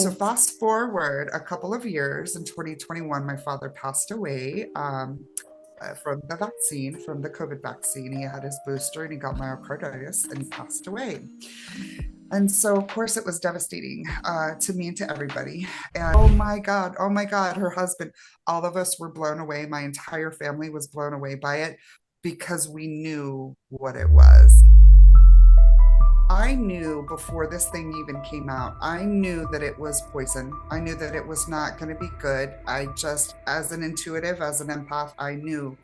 So Mm. fast forward a couple of years, in 2021, my father passed away from the vaccine, from the COVID vaccine. He had his booster and he got myocarditis and he passed away. And so, of course, it was devastating to me and to everybody. And oh my God, her husband, all of us were blown away. My entire family was blown away by it because we knew what it was. I knew before this thing even came out, I knew that it was poison. I knew that it was not going to be good. I just, as an intuitive, as an empath, I knew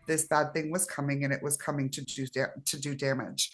this bad thing was coming and it was coming to do damage.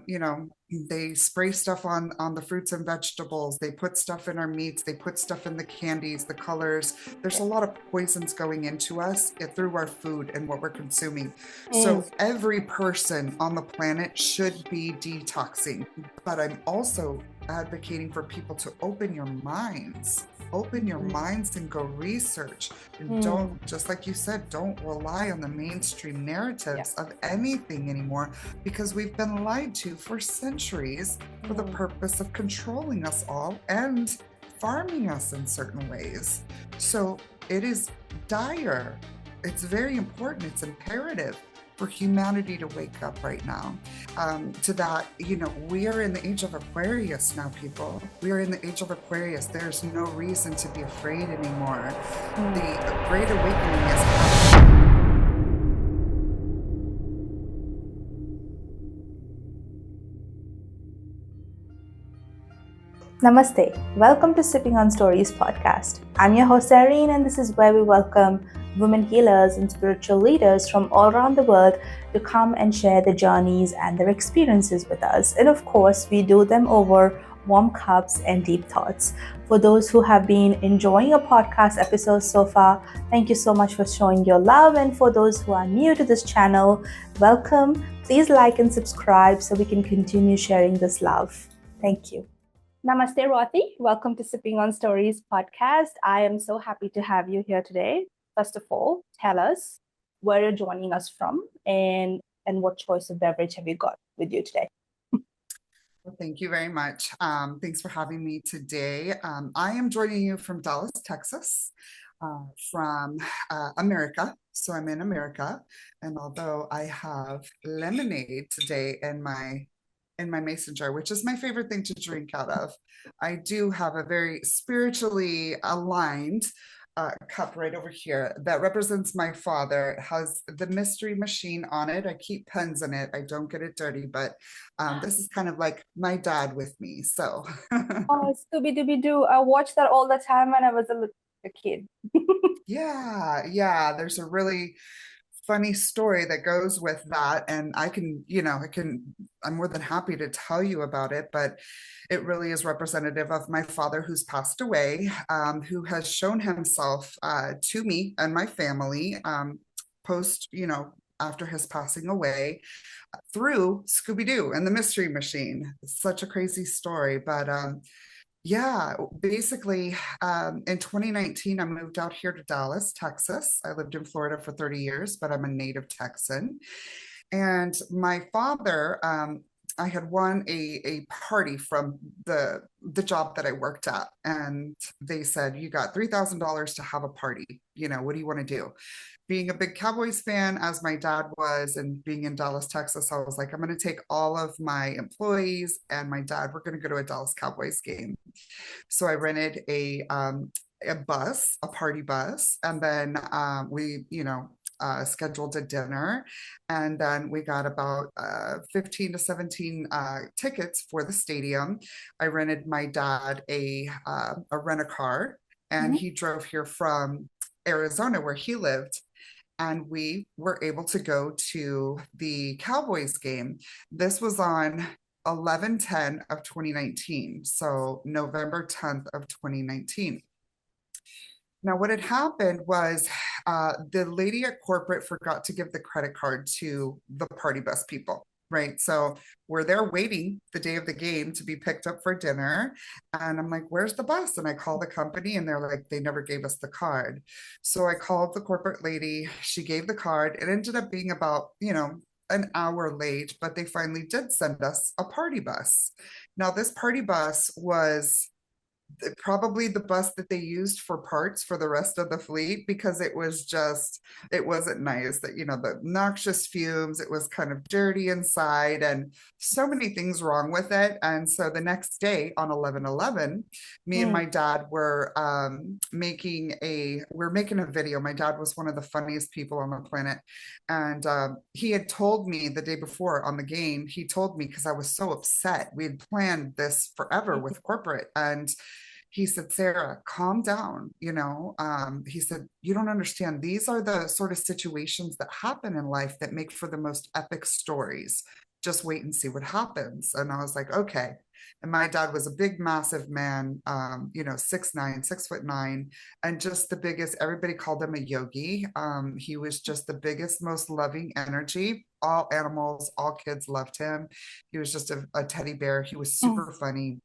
You know, they spray stuff on the fruits and vegetables. They put stuff in our meats. They put stuff in the candies, the colors. There's a lot of poisons going into us through our food and what we're consuming. Mm. So every person on the planet should be detoxing. But I'm also advocating for people to open your minds and go research. And don't, Mm. just like you said, don't rely on the mainstream Yeah. narratives of anything anymore because we've been lied to for centuries for the Mm. purpose of controlling us all and farming us in certain ways. So it is dire. It's very important. It's imperative for humanity to wake up right now to that. We are in the age of Aquarius now, people. We are in the age of Aquarius. There's no reason to be afraid anymore. Mm. The Great Awakening is happening. Namaste. Welcome to Sipping on Stories podcast. I'm your host Irene, and this is where we welcome women healers and spiritual leaders from all around the world to come and share their journeys and their experiences with us. And of course, we do them over warm cups and deep thoughts. For those who have been enjoying our podcast episodes so far, thank you so much for showing your love. And for those who are new to this channel, welcome. Please like and subscribe so we can continue sharing this love. Thank you. Namaste, Rothy. Welcome to Sipping on Stories podcast. I am so happy to have you here today. First of all, tell us where you're joining us from and what choice of beverage have you got with you today? Well, thank you very much. Thanks for having me today. I am joining you from Dallas, Texas, from America. So I'm in America, and although I have lemonade today in my mason jar, which is my favorite thing to drink out of, I do have a very spiritually aligned cup right over here that represents my father. It has the mystery machine on it. I keep pens in it. I don't get it dirty, but this is kind of like my dad with me. So Oh, Scooby Dooby Doo. I watched that all the time when I was a kid. yeah, yeah, there's a really funny story that goes with that. And I'm more than happy to tell you about it, but it really is representative of my father who's passed away, who has shown himself to me and my family post, after his passing away through Scooby Doo and the Mystery Machine. It's such a crazy story, but yeah, basically, in 2019, I moved out here to Dallas, Texas. I lived in Florida for 30 years, but I'm a native Texan. And my father, I had won a party from the job that I worked at, and they said, "You got $3,000 to have a party. What do you want to do?" Being a big Cowboys fan, as my dad was, and being in Dallas, Texas, I was like, I'm going to take all of my employees and my dad. We're going to go to a Dallas Cowboys game. So I rented a bus, a party bus, and then we, scheduled a dinner, and then we got about 15 to 17 tickets for the stadium. I rented my dad a rent a car, and Mhm. he drove here from Arizona, where he lived, and we were able to go to the Cowboys game. This was on 11/10 of 2019, so November 10th of 2019. Now, what had happened was the lady at corporate forgot to give the credit card to the party bus people, right? So we're there waiting the day of the game to be picked up for dinner. And I'm like, where's the bus? And I call the company and they're like, they never gave us the card. So I called the corporate lady. She gave the card. It ended up being about, an hour late, but they finally did send us a party bus. Now, this party bus was probably the bus that they used for parts for the rest of the fleet, because it was just, it wasn't nice, that, the noxious fumes, it was kind of dirty inside, and so many things wrong with it. And so the next day on 11/11, me and Mm. my dad were making a video. My dad was one of the funniest people on the planet, and he had told me the day before on the game, he told me, because I was so upset, we had planned this forever with corporate, and he said, Sarah, calm down. He said, you don't understand. These are the sort of situations that happen in life that make for the most epic stories. Just wait and see what happens. And I was like, okay. And my dad was a big, massive man, 6'9", 6'9", and just the biggest. Everybody called him a yogi. He was just the biggest, most loving energy. All animals, all kids loved him. He was just a teddy bear. He was Mm. super funny,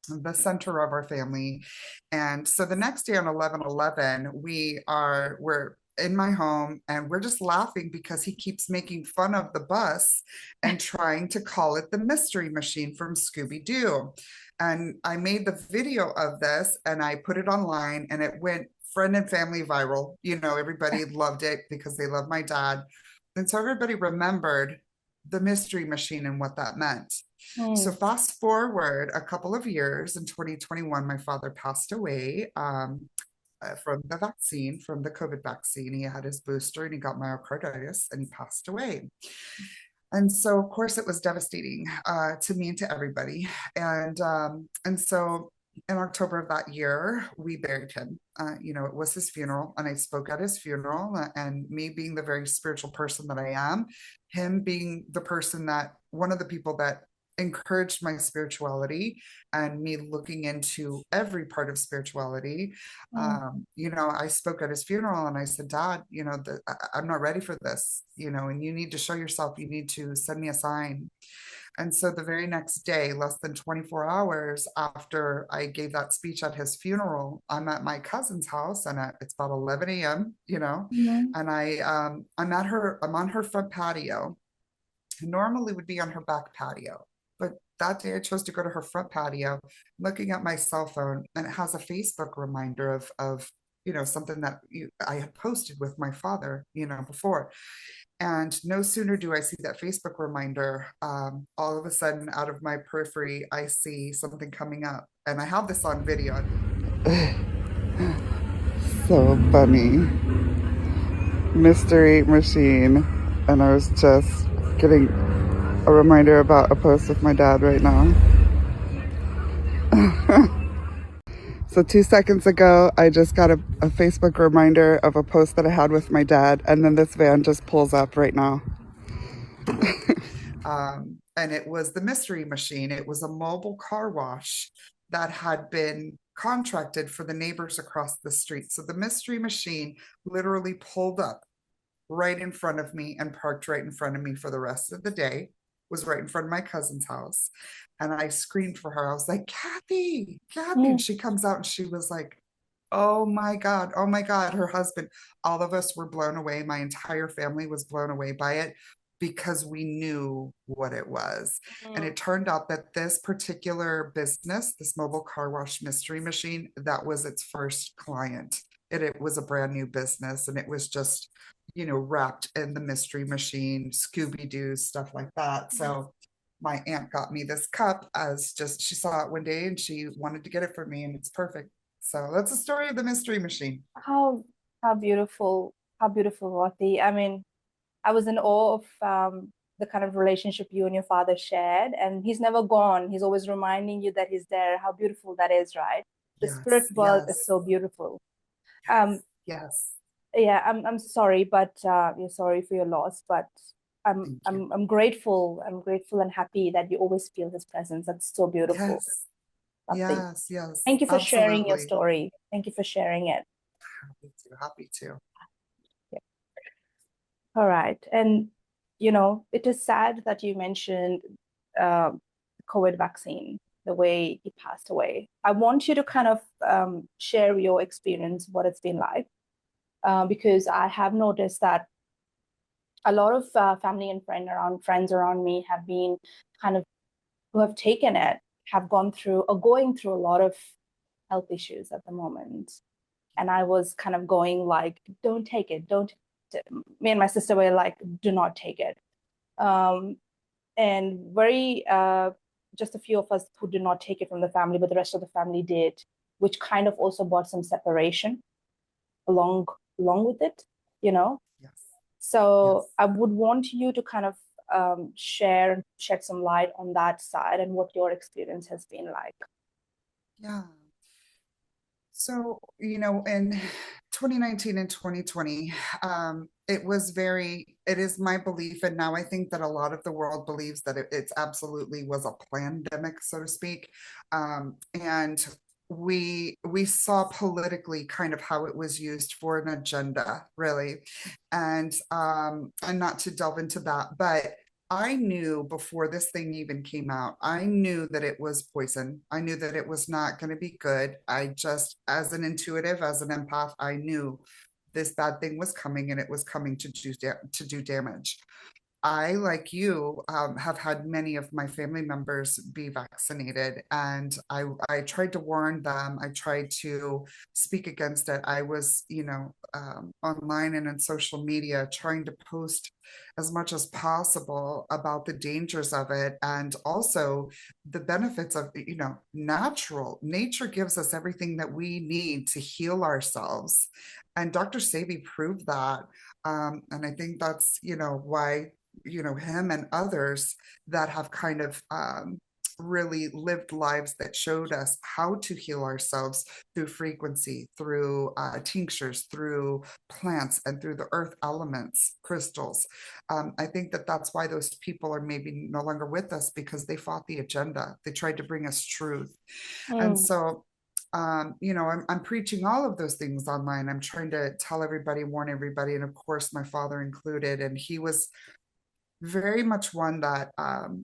the center of our family. And so the next day on 11/11, we're in my home, and we're just laughing because he keeps making fun of the bus and trying to call it the mystery machine from Scooby-Doo. And I made the video of this and I put it online, and it went friend and family viral. Everybody loved it because they love my dad. And so everybody remembered the mystery machine and what that meant. So Mm. fast forward a couple of years, in 2021, my father passed away from the vaccine, from the COVID vaccine. He had his booster and he got myocarditis and he passed away. And so, of course, it was devastating to me and to everybody. And so in October of that year, we buried him. It was his funeral, and I spoke at his funeral. And me being the very spiritual person that I am, him being the person that, one of the people that encouraged my spirituality and me looking into every part of spirituality. Mm. I spoke at his funeral and I said, Dad, I'm not ready for this, and you need to show yourself, you need to send me a sign. And so the very next day, less than 24 hours after I gave that speech at his funeral, I'm at my cousin's house, and it's about 11 a.m., Mm. and I'm on her front patio. Normally would be on her back patio, but that day I chose to go to her front patio, looking at my cell phone, and it has a Facebook reminder of something that I had posted with my father, before. And no sooner do I see that Facebook reminder, all of a sudden, out of my periphery, I see something coming up, and I have this on video. So funny. Mystery machine. And I was just getting a reminder about a post with my dad right now. So 2 seconds ago, I just got a Facebook reminder of a post that I had with my dad, and then this van just pulls up right now. And it was the mystery machine. It was a mobile car wash that had been contracted for the neighbors across the street. So the mystery machine literally pulled up right in front of me and parked right in front of me for the rest of the day, was right in front of my cousin's house. And I screamed for her. I was like, Kathy, Kathy. And Mm. she comes out and she was like, oh my God, oh my God. Her husband, all of us were blown away. My entire family was blown away by it because we knew what it was. And Mm. it turned out that this particular business, this mobile car wash mystery machine, that was its first client. It was a brand new business, and it was just, wrapped in the mystery machine, Scooby-Doo, stuff like that. So my aunt got me this cup, as just, she saw it one day and she wanted to get it for me, and it's perfect. So that's the story of the mystery machine. How how beautiful, how beautiful, Rothy. I mean, I was in awe of the kind of relationship you and your father shared, and he's never gone. He's always reminding you that he's there. How beautiful that is, right? The spirit Yes, world is yes, so beautiful. yes, Um, yes. yeah, I'm sorry, but you're sorry for your loss, but Thank you. I'm grateful. I'm grateful and happy that you always feel his presence. That's so beautiful. Yes, Lovely. yes, yes, Thank you for sharing your absolutely. story. Thank you for sharing it. Happy to, happy to. Yeah. All right. And, it is sad that you mentioned the COVID vaccine, the way he passed away. I want you to kind of share your experience, what it's been like, because I have noticed that a lot of family and friends around me have been kind of, who have taken it, have gone through or going through a lot of health issues at the moment. And I was kind of going like, don't take it, don't. Me and my sister were like, do not take it. And very, just a few of us who did not take it from the family, but the rest of the family did, which kind of also brought some separation along with it, you know. Yes. So Yes. I would want you to kind of shed some light on that side and what your experience has been like. Yeah. So, in 2019 and 2020, it is my belief, and now I think that a lot of the world believes that it's absolutely was a pandemic, so to speak. And we saw politically kind of how it was used for an agenda, really. And not to delve into that, but I knew before this thing even came out, I knew that it was poison. I knew that it was not going to be good. I just, as an intuitive, as an empath, I knew this bad thing was coming and it was coming to do damage. I, like you, have had many of my family members be vaccinated, and I tried to warn them. I tried to speak against it. I was, online and in social media trying to post as much as possible about the dangers of it and also the benefits of, natural. Nature gives us everything that we need to heal ourselves. And Dr. Sabi proved that. And I think that's, why him and others that have kind of really lived lives that showed us how to heal ourselves through frequency, through tinctures, through plants, and through the earth elements, crystals. I think that that's why those people are maybe no longer with us, because they fought the agenda. They tried to bring us truth. And so I'm preaching all of those things online. I'm trying to tell everybody, warn everybody, and of course, my father included. And he was very much one that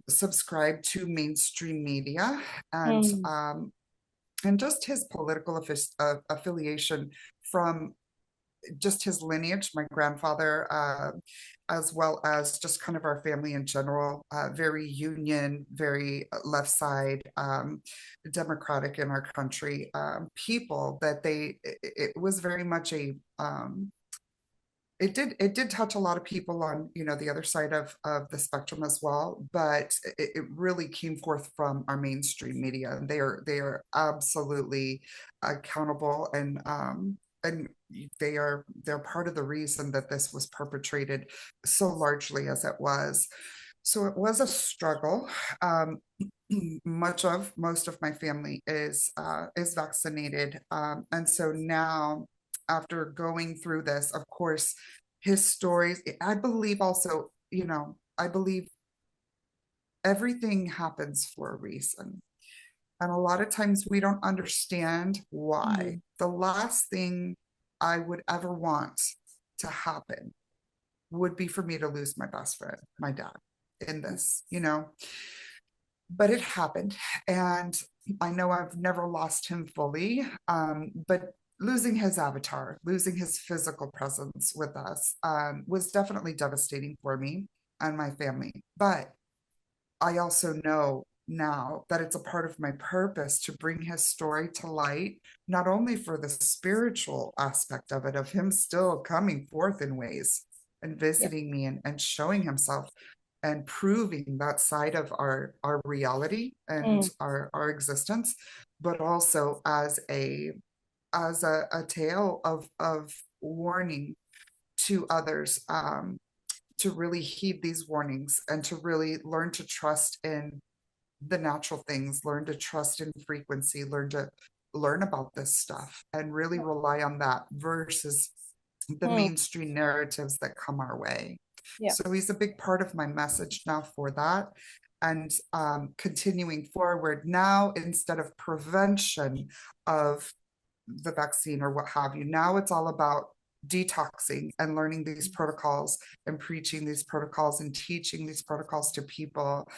subscribed to mainstream media and Mm. and just his political affiliation from just his lineage, my grandfather, as well as just kind of our family in general, very union, very left side, democratic in our country, people that it was very much a it did touch a lot of people on the other side of the spectrum as well, but it really came forth from our mainstream media, and they are absolutely accountable, and they're part of the reason that this was perpetrated so largely as it was. So it was a struggle. um, most of my family is vaccinated, and so now, after going through this, of course, his stories, I believe also, I believe everything happens for a reason. And a lot of times we don't understand why. Mm. The last thing I would ever want to happen would be for me to lose my best friend, my dad, in this, but it happened. And I know I've never lost him fully, but losing his avatar, losing his physical presence with us, was definitely devastating for me and my family. But I also know now that it's a part of my purpose to bring his story to light, not only for the spiritual aspect of it, of him still coming forth in ways and Yep. visiting me and showing himself and proving that side of our reality and Mm. our existence, but also as a tale of warning to others, to really heed these warnings and to really learn to trust in the natural things, learn to trust in frequency, learn about this stuff and really rely on that versus the Mm. mainstream narratives that come our way. Yeah. So he's a big part of my message now for that. And continuing forward now, instead of prevention of the vaccine or what have you, now it's all about detoxing and learning these protocols and preaching these protocols and teaching these protocols to people.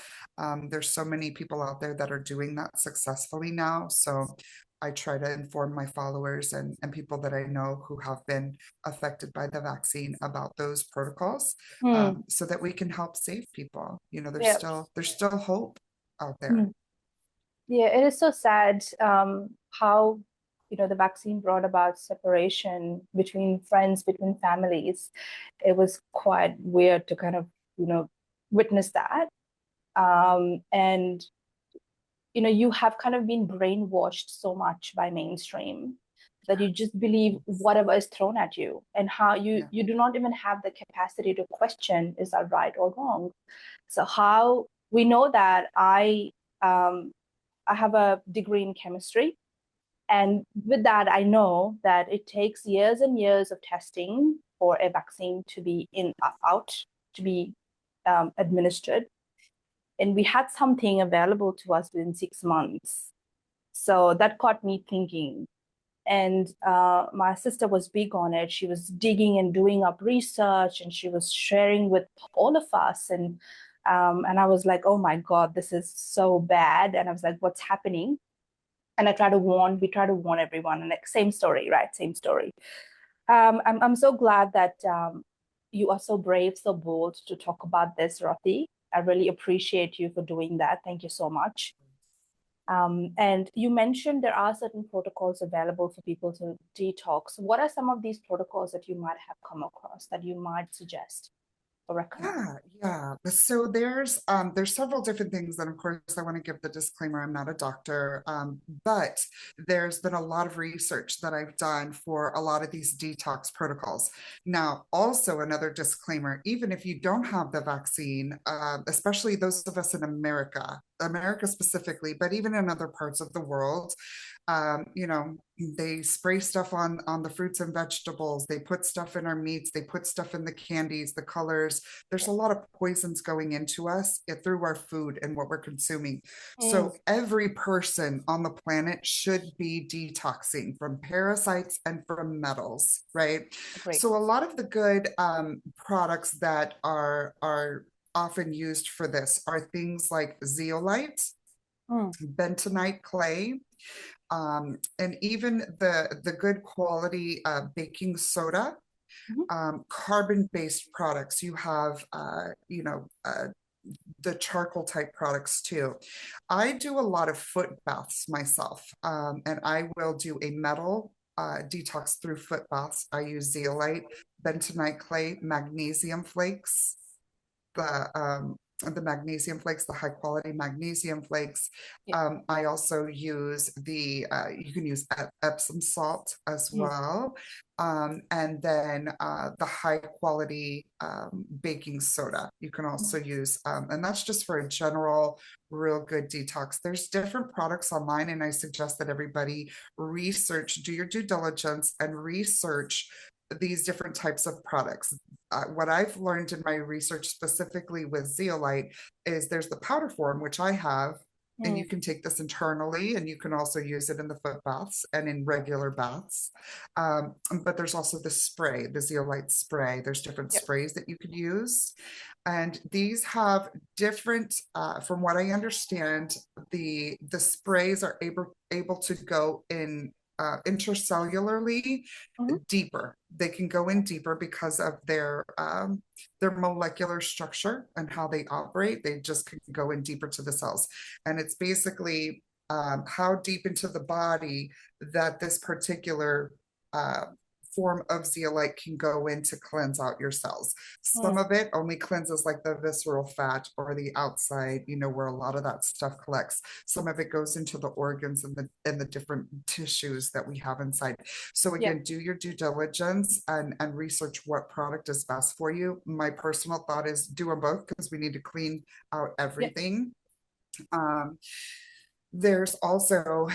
There's so many people out there that are doing that successfully now. So I try to inform my followers and people that I know who have been affected by the vaccine about those protocols, Mm. so that we can help save people. There's Yeah. still hope out there. Mm. Yeah, it is so sad how the vaccine brought about separation between friends, between families. It was quite weird to kind of, witness that. And you have kind of been brainwashed so much by mainstream that you just believe whatever is thrown at you, and how you Yeah. you do not even have the capacity to question, is that right or wrong? So how we know that um, I have a degree in chemistry, and with that I know that it takes years and years of testing for a vaccine to be out, to be administered, and we had something available to us within 6 months. So that got me thinking. And my sister was big on it. She was digging and doing up research, and she was sharing with all of us. And I was like, oh my God, this is so bad. And I was like, what's happening? And we try to warn everyone. And like, same story, right? Same story. I'm so glad that you are so brave, so bold to talk about this, Rothy. I really appreciate you for doing that. Thank you so much. And you mentioned there are certain protocols available for people to detox. What are some of these protocols that you might have come across that you might suggest or recommend? Yeah. So there's several different things, and of course I want to give the disclaimer, I'm not a doctor, but there's been a lot of research that I've done for a lot of these detox protocols. Now, also another disclaimer, even if you don't have the vaccine, especially those of us in America specifically, but even in other parts of the world, you know, they spray stuff on the fruits and vegetables, they put stuff in our meats, they put stuff in the candies, the colors. There's a lot of poisons going into us through our food and what we're consuming. Mm, So every person on the planet should be detoxing from parasites and from metals, right? agree. So a lot of the good products that are often used for this are things like zeolite, Mm, bentonite clay, and even the good quality baking soda, mhm, carbon-based products. You have, the charcoal type products too. I do a lot of foot baths myself, and I will do a metal detox through foot baths. I use zeolite, bentonite clay, magnesium flakes, the magnesium flakes, the high quality magnesium flakes. yeah. I also use you can use Epsom salt as Mm, well. And then the high quality baking soda you can also use. And that's just for a general, real good detox. There's different products online, and I suggest that everybody do your due diligence and research these different types of products. What I've learned in my research specifically with zeolite is there's the powder form, which I have, and mm, you can take this internally, and you can also use it in the foot baths and in regular baths. But there's also the spray, the zeolite spray. There's different yeah. sprays that you could use. And these have different, from what I understand, the sprays are able to go in intercellularly Mhm, deeper. They can go in deeper because of their molecular structure and how they operate. They just can go in deeper to the cells, and it's basically how deep into the body that this particular uh, form of zeolite can go in to cleanse out your cells. Some mm, of it only cleanses like the visceral fat or the outside, where a lot of that stuff collects. Some of it goes into the organs and the different tissues that we have inside. So yeah. again, do your due diligence and research what product is best for you. My personal thought is do them both because we need to clean out Yeah. everything. Um, there's also,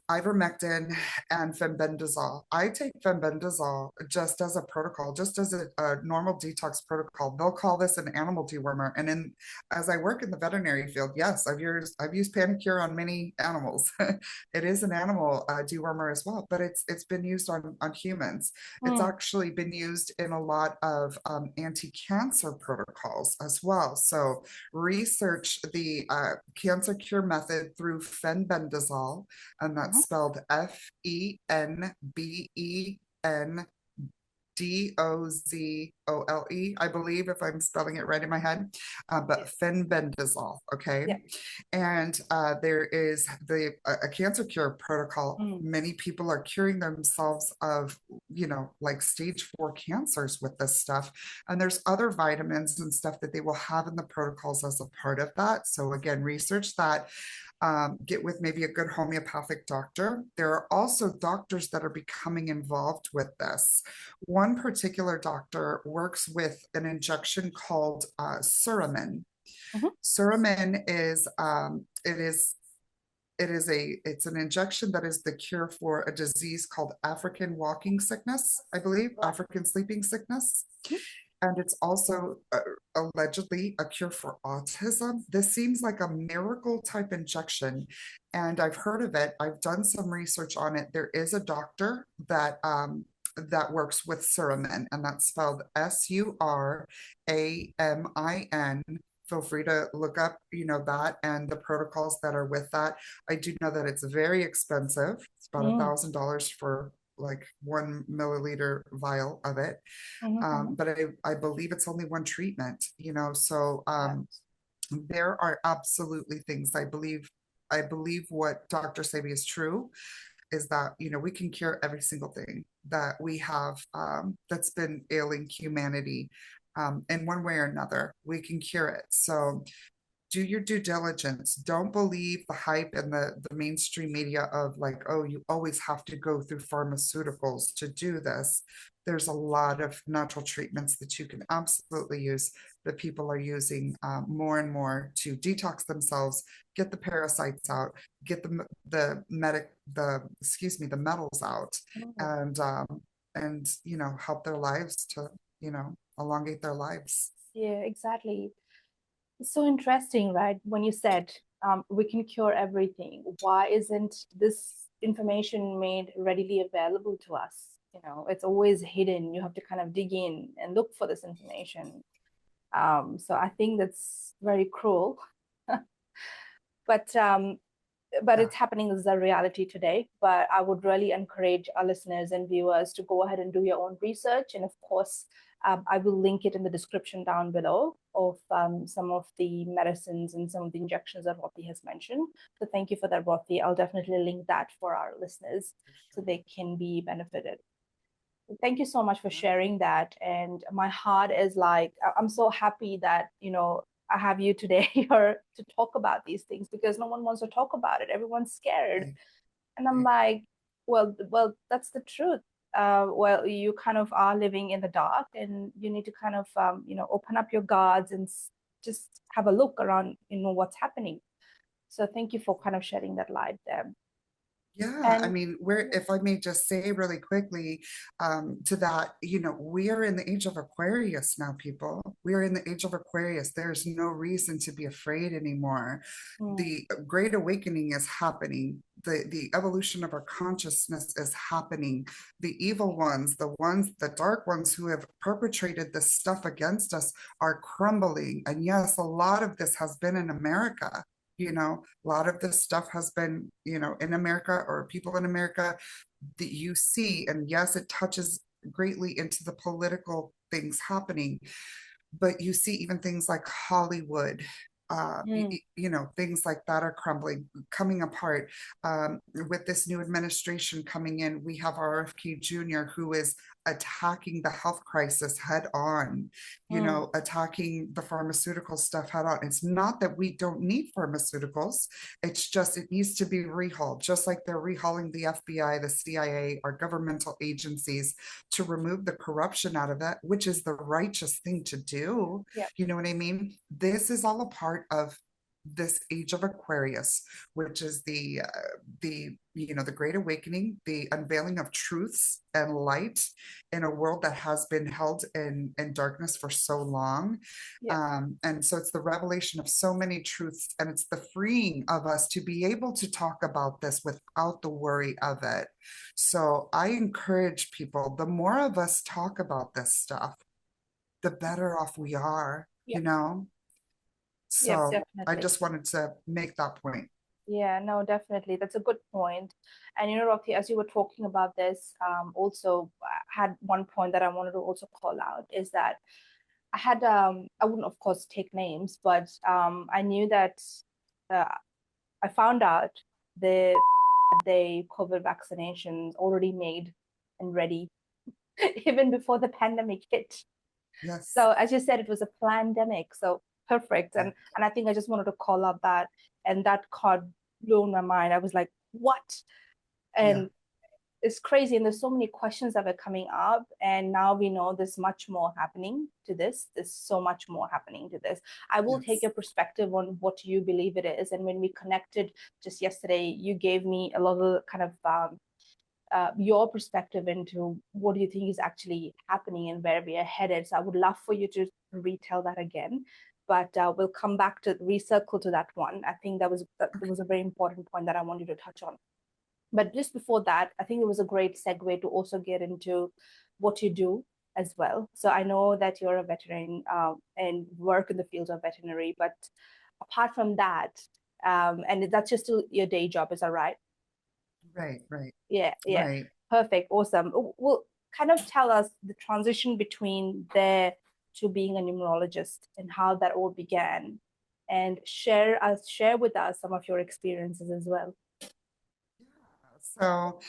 ivermectin and fenbendazole. I take fenbendazole just as a protocol, just as a normal detox protocol. They'll call this an animal dewormer. And as I work in the veterinary field, yes, I've used Panicure on many animals. It is an animal dewormer as well, but it's been used on humans. It's Mm, actually been used in a lot of anti-cancer protocols as well. So research the cancer cure method through fenbendazole, and that's mhm, spelled Fenbendazole. Dozole, I believe, if I'm spelling it right in my head, but Yes. fenbendazole. Okay. Yeah. And there is a cancer cure protocol. Mm. Many people are curing themselves of, like stage 4 cancers with this stuff. And there's other vitamins and stuff that they will have in the protocols as a part of that. So again, research that. Get with maybe a good homeopathic doctor. There are also doctors that are becoming involved with this. One particular doctor works with an injection called Suramin. Mhm. Suramin is it's an injection that is the cure for a disease called African walking sickness, I believe, Right. African sleeping sickness. Mhm. And it's also allegedly a cure for autism. This seems like a miracle type injection, and I've heard of it. I've done some research on it. There is a doctor that works with Suramin, and that's spelled Suramin. Feel free to look up, that and the protocols that are with that. I do know that it's very expensive. It's about Mm. $1,000 for like 1 milliliter vial of it. Mhm, mhm. But I believe it's only one treatment, so Yeah. there are absolutely things I believe what Dr. Sebi is true is that, we can cure every single thing that we have that's been ailing humanity in one way or another. We can cure it. So do your due diligence. Don't believe the hype and the mainstream media of like, oh, you always have to go through pharmaceuticals to do this. There's a lot of natural treatments that you can absolutely use that people are using more and more to detox themselves, get the parasites out, get the metals out, Mm. and help their lives to elongate their lives. Yeah, exactly. It's so interesting, right? When you said we can cure everything, why isn't this information made readily available to us? It's always hidden. You have to kind of dig in and look for this information. So I think that's very cruel. But Yeah. it's happening as a reality today. But I would really encourage our listeners and viewers to go ahead and do your own research. And of course, I will link it in the description down below of some of the medicines and some of the injections that Rothy has mentioned. So thank you for that, Rothy. I'll definitely link that for our listeners so Sure. they can be benefited. Thank you so much for Yeah. sharing that. And my heart is like, I'm so happy that, I have you today here to talk about these things because no one wants to talk about it. Everyone's scared. Right. And I'm Right. like, well, that's the truth. Well, you kind of are living in the dark and you need to kind of, open up your guards and just have a look around, what's happening. So thank you for kind of shedding that light there. Yeah, I And mean, we're, if I may just say really quickly, to that, we are in the age of Aquarius now, people. We are in the age of Aquarius. There's no reason to be afraid anymore. mm, The Great Awakening is happening. The evolution of our consciousness is happening. The evil ones, the dark ones who have perpetrated this stuff against us are crumbling. And yes, a lot of this has been in America. A lot of this stuff has been, in America or people in America that you see. And yes, it touches greatly into the political things happening, but you see even things like Hollywood, mm, things like that are crumbling, coming apart. With this new administration coming in, we have RFK Jr., who is attacking the health crisis head on, mm, attacking the pharmaceutical stuff head on. It's not that we don't need pharmaceuticals, it's just it needs to be rehauled, just like they're rehauling the FBI, the CIA, our governmental agencies to remove the corruption out of it, which is the righteous thing to do. yeah, You know what I mean? This is all a part of this age of Aquarius, which is the Great Awakening, the unveiling of truths and light in a world that has been held in darkness for so long. yeah. And so it's the revelation of so many truths, and it's the freeing of us to be able to talk about this without the worry of it. So I encourage people, the more of us talk about this stuff, the better off we are, Yep, yep, So I definitely. just wanted to make that point. Yeah, no, definitely. That's a good point. And Rothy, as you were talking about this, also I had one point that I wanted to also call out is that I wouldn't of course take names, but I knew that uh, I found out the they COVID vaccinations already made and ready even before the pandemic hit. Yes. So as you said, it was a pandemic. So perfect. Yeah. And I think I just wanted to call out that, and that card blew my mind. I was like, what? Yeah. And it's crazy. And there's so many questions that were coming up. And now we know there's much more happening to this. There's so much more happening to this. I will take Yes. your perspective on what you believe it is. And when we connected just yesterday, you gave me a little kind of your perspective into what do you think is actually happening and where we are headed. So I would love for you to retell that again, but we'll come back to recircle to that one. I think that was a very important point that I wanted to touch on. But just before that, I think it was a great segue to also get into what you do as well. So I know that you're a veteran and work in the field of veterinary, but apart from that, and that's just still your day job, is that right? Right. Right. Yeah, yeah. Right. Perfect. Awesome. Well, kind of tell us the transition between there to being a numerologist and how that all began, and share with us some of your experiences as well. So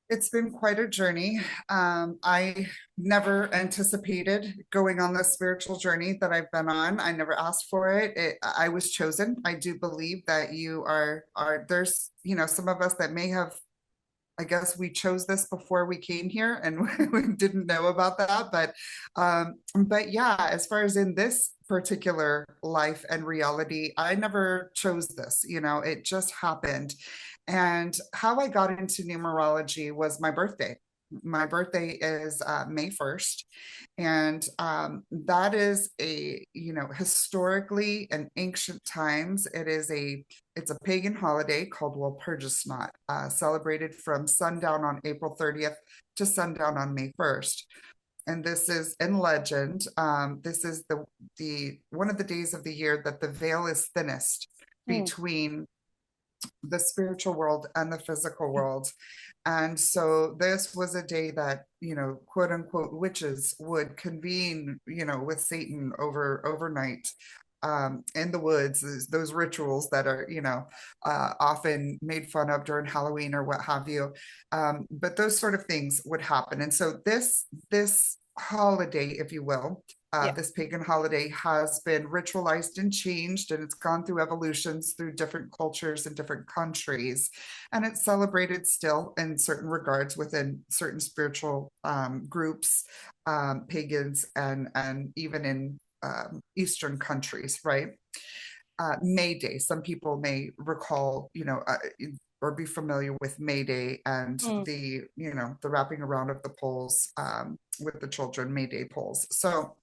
it's been quite a journey. I never anticipated going on this spiritual journey that I've been on. I never asked for it. I was chosen. I do believe that you are there's, some of us that may have, I guess we chose this before we came here and we didn't know about that. But yeah, as far as in this particular life and reality, I never chose this, it just happened. And how I got into numerology was my birthday. My birthday is May 1st. And that is historically in ancient times, it's a pagan holiday called Walpurgisnacht, celebrated from sundown on April 30th to sundown on May 1st. And this is in legend. This is the one of the days of the year that the veil is thinnest Mm, between the spiritual world and the physical world. And so this was a day that, quote unquote, witches would convene, with Satan overnight in the woods, those rituals that are, often made fun of during Halloween or what have you. But those sort of things would happen. And so this holiday, if you will, yeah. this pagan holiday has been ritualized and changed, and it's gone through evolutions through different cultures and different countries. And it's celebrated still in certain regards within certain spiritual groups, pagans, and even in Eastern countries, right? May Day, some people may recall, or be familiar with May Day and Mm, the wrapping around of the poles with the children, May Day poles. So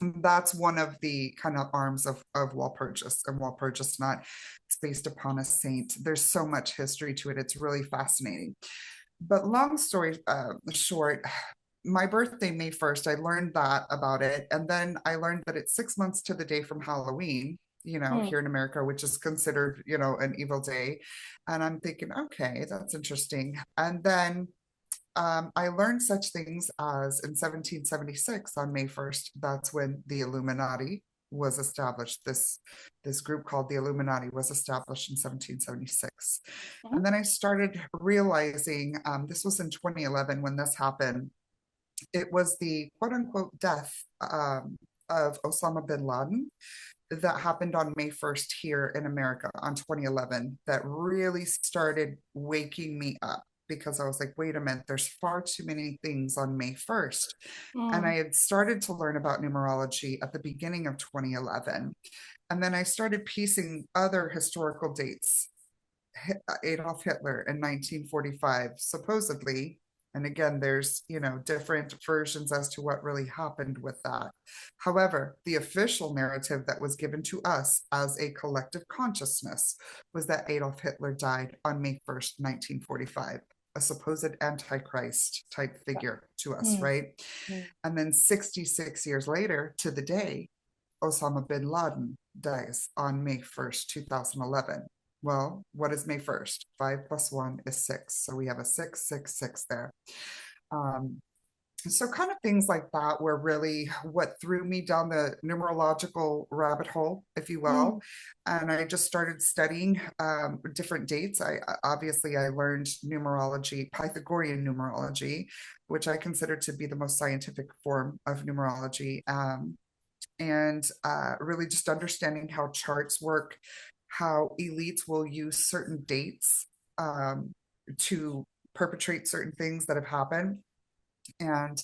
that's one of the kind of arms of Walpurgis and Walpurgisnacht. It's based upon a saint. There's so much history to it. It's really fascinating. But long story short, my birthday, May 1st, I learned that about it. And then I learned that it's 6 months to the day from Halloween, mm, here in America, which is considered, an evil day. And I'm thinking, okay, that's interesting. And then I learned such things as in 1776 on May 1st, that's when the Illuminati was established. This group called the Illuminati was established in 1776. mhm, And then I started realizing this was in 2011 when this happened. It was the quote unquote death of Osama bin Laden that happened on May 1st here in America on 2011 that really started waking me up because I was like, wait a minute, there's far too many things on May 1st. And mm, I had started to learn about numerology at the beginning of 2011. And then I started piecing other historical dates. Adolf Hitler in 1945, supposedly. And again, there's, different versions as to what really happened with that. However, the official narrative that was given to us as a collective consciousness was that Adolf Hitler died on May 1st, 1945, a supposed antichrist type figure to us, mm, right? mm. And then 66 years later to the day, Osama bin Laden dies on May 1st, 2011. Well, what is May 1st? 5 + 1 is 6. So we have a 666 there. Um, so kind of things like that were really what threw me down the numerological rabbit hole, if you will. Mm, And I just started studying different dates. Obviously I learned numerology, Pythagorean numerology, which I consider to be the most scientific form of numerology. And really just understanding how charts work, how elites will use certain dates to perpetrate certain things that have happened. And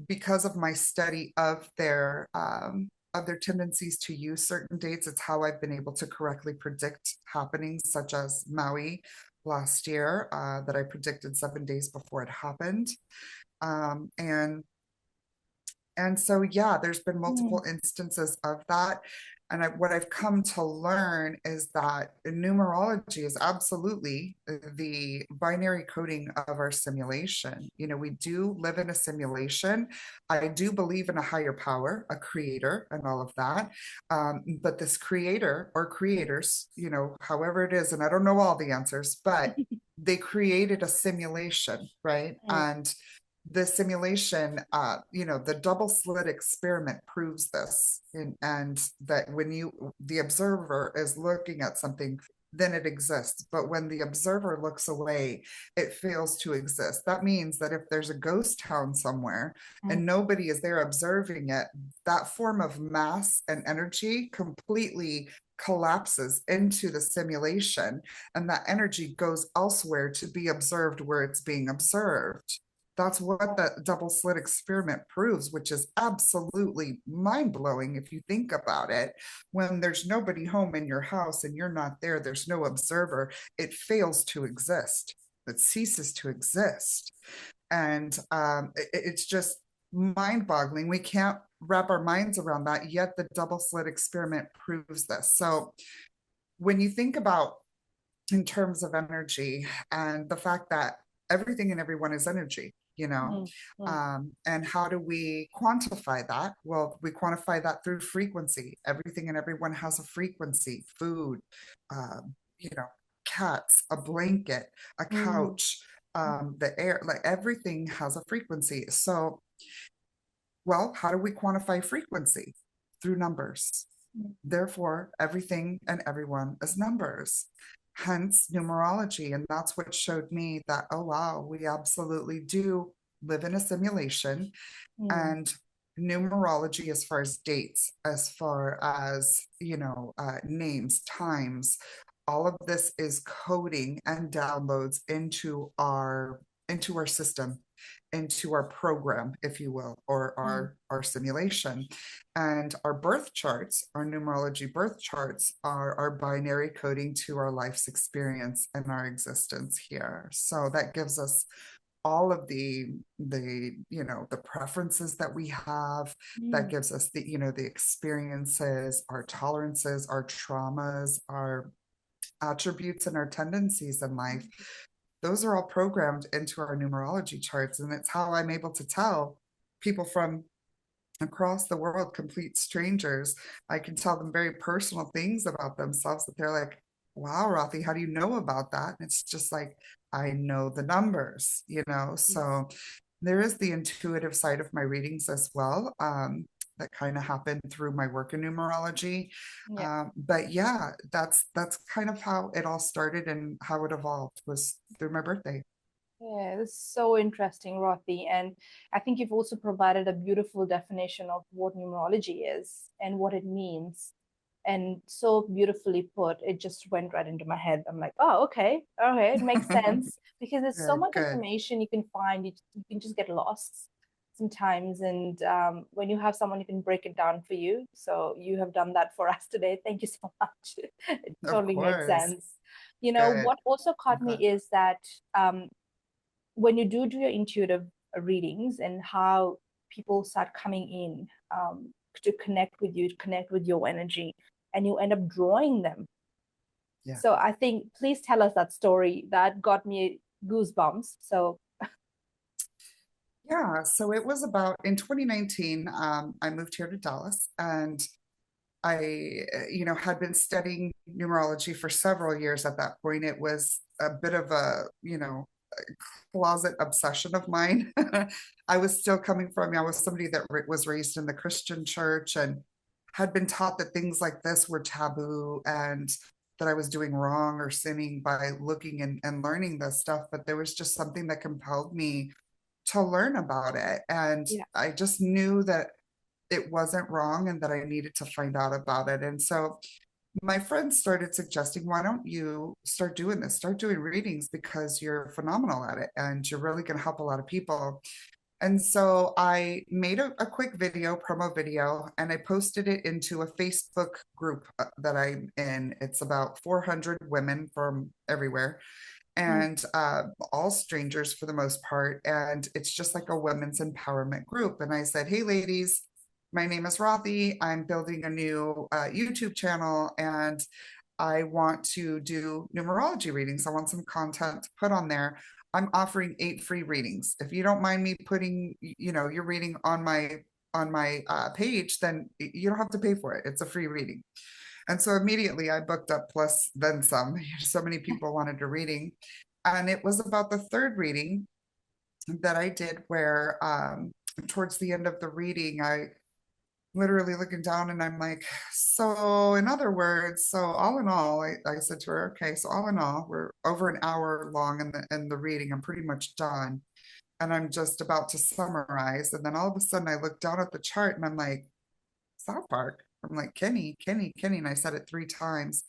because of my study of their tendencies to use certain dates, it's how I've been able to correctly predict happenings such as Maui last year, that I predicted 7 days before it happened. Um, and and so, yeah, there's been mm, multiple instances of that. And what I've come to learn is that numerology is absolutely the binary coding of our simulation. You know, we do live in a simulation. I do believe in a higher power, a creator, and all of that. But this creator or creators, you know, however it is, and I don't know all the answers, but they created a simulation, right? mm, And the simulation, you know, the double slit experiment proves this, and that when the observer is looking at something, then it exists. But when the observer looks away, it fails to exist. That means that if there's a ghost town somewhere mm, and nobody is there observing it, that form of mass and energy completely collapses into the simulation, and that energy goes elsewhere to be observed where it's being observed. That's what the double slit experiment proves, which is absolutely mind blowing if you think about it. When there's nobody home in your house and you're not there, there's no observer, it fails to exist, it ceases to exist. And it's just mind boggling. We can't wrap our minds around that, yet the double slit experiment proves this. So when you think about in terms of energy and the fact that everything and everyone is energy, you know, mm, mm, and how do we quantify that? Well, we quantify that through frequency. Everything and everyone has a frequency. Food, you know, cats, a blanket, a mm, couch, the air, like everything has a frequency. So, well, how do we quantify frequency? Through numbers. mm, Therefore, everything and everyone is numbers, hence numerology. And that's what showed me that, oh, wow, we absolutely do live in a simulation. mm, And numerology, as far as dates, as far as, you know, names, times, all of this is coding and downloads into our system, into our program, if you will, or mm. our simulation. And our birth charts, our numerology birth charts, are our binary coding to our life's experience and our existence here. So that gives us all of the you know, the preferences that we have. That Mm, gives us the, you know, the experiences, our tolerances, our traumas, our attributes, and our tendencies in life. Those are all programmed into our numerology charts, and it's how I'm able to tell people from across the world, complete strangers. I can tell them very personal things about themselves that they're like, wow, Rothy, how do you know about that? And it's just like, I know the numbers, you know? So there is the intuitive side of my readings as well. That kind of happened through my work in numerology. yeah. But yeah, that's kind of how it all started and how it evolved was through my birthday. Yeah, this is so interesting, Rothy. And I think you've also provided a beautiful definition of what numerology is and what it means. And so beautifully put, it just went right into my head. I'm like, oh, okay, okay, it makes sense because there's so Good, much good. information you can find. You can just get lost sometimes. And when you have someone who can break it down for you, so you have done that for us today. Thank you so much. It Of totally made course. sense. You know, Good. what also caught me Okay. is that when you do your intuitive readings and how people start coming in to connect with you, to connect with your energy, and you end up drawing them. Yeah. So I think, please tell us that story that got me goosebumps. So, Yeah. So it was about in 2019, I moved here to Dallas, and had been studying numerology for several years at that point. It was a bit of a, closet obsession of mine. I was still coming from, I was somebody that was raised in the Christian church and had been taught that things like this were taboo and that I was doing wrong or sinning by looking and learning this stuff. But there was just something that compelled me to learn about it. And Yeah. I just knew that it wasn't wrong and that I needed to find out about it. And so my friends started suggesting, why don't you start doing this? Start doing readings because you're phenomenal at it and you're really going to help a lot of people. And so I made a quick video, promo video, and I posted it into a Facebook group that I'm in. It's about 400 women from everywhere Mm. and all strangers for the most part. And it's just like a women's empowerment group. And I said, hey, ladies, my name is Rothy. I'm building a new YouTube channel and I want to do numerology readings. I want some content to put on there. I'm offering 8 free readings. If you don't mind me putting, your reading on my page, then you don't have to pay for it. It's a free reading. And so immediately I booked up plus then some. So many people wanted a reading. And it was about the third reading that I did where towards the end of the reading, I literally looking down and I'm like, so in other words, so all in all, I said to her, okay, so all in all, we're over an hour long in the reading. I'm pretty much done. And I'm just about to summarize. And then all of a sudden I look down at the chart and I'm like, South Park. I'm like, Kenny, Kenny, Kenny. And I said it 3 times.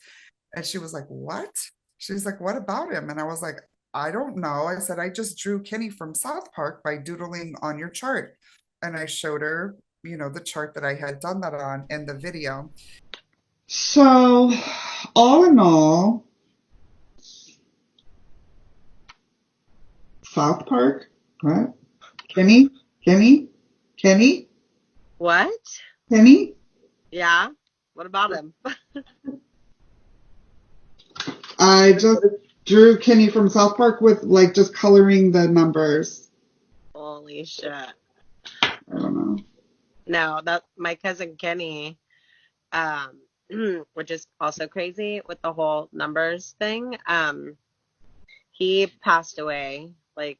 And she was like, what? She's like, what about him? And I was like, I don't know. I said, I just drew Kenny from South Park by doodling on your chart. And I showed her, the chart that I had done that on in the video. So, all in all, South Park, what? Kenny, Kenny, Kenny, What? Kenny. Yeah. What about him? I just drew Kenny from South Park with like just coloring the numbers. Holy shit. I don't know. No, that my cousin Kenny, um, which is also crazy with the whole numbers thing. He passed away. Like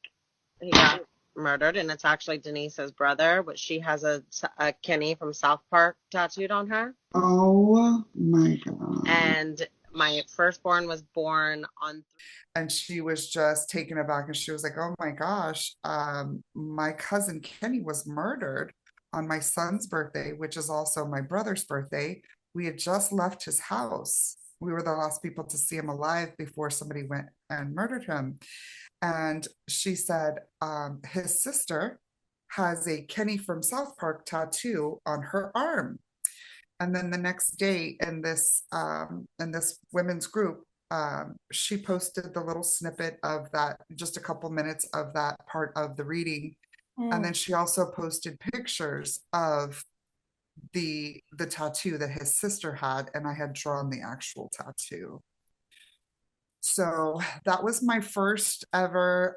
he got murdered, and it's actually Denise's brother, but she has a Kenny from South Park tattooed on her. Oh my God. And my firstborn was born on. And she was just taken aback and she was like, oh my gosh, my cousin Kenny was murdered on my son's birthday, which is also my brother's birthday. We had just left his house. We were the last people to see him alive before somebody went and murdered him. And she said, his sister has a Kenny from South Park tattoo on her arm. And then the next day in this women's group, she posted the little snippet of that, just a couple minutes of that part of the reading. And then she also posted pictures of the tattoo that his sister had, and I had drawn the actual tattoo. So that was my first ever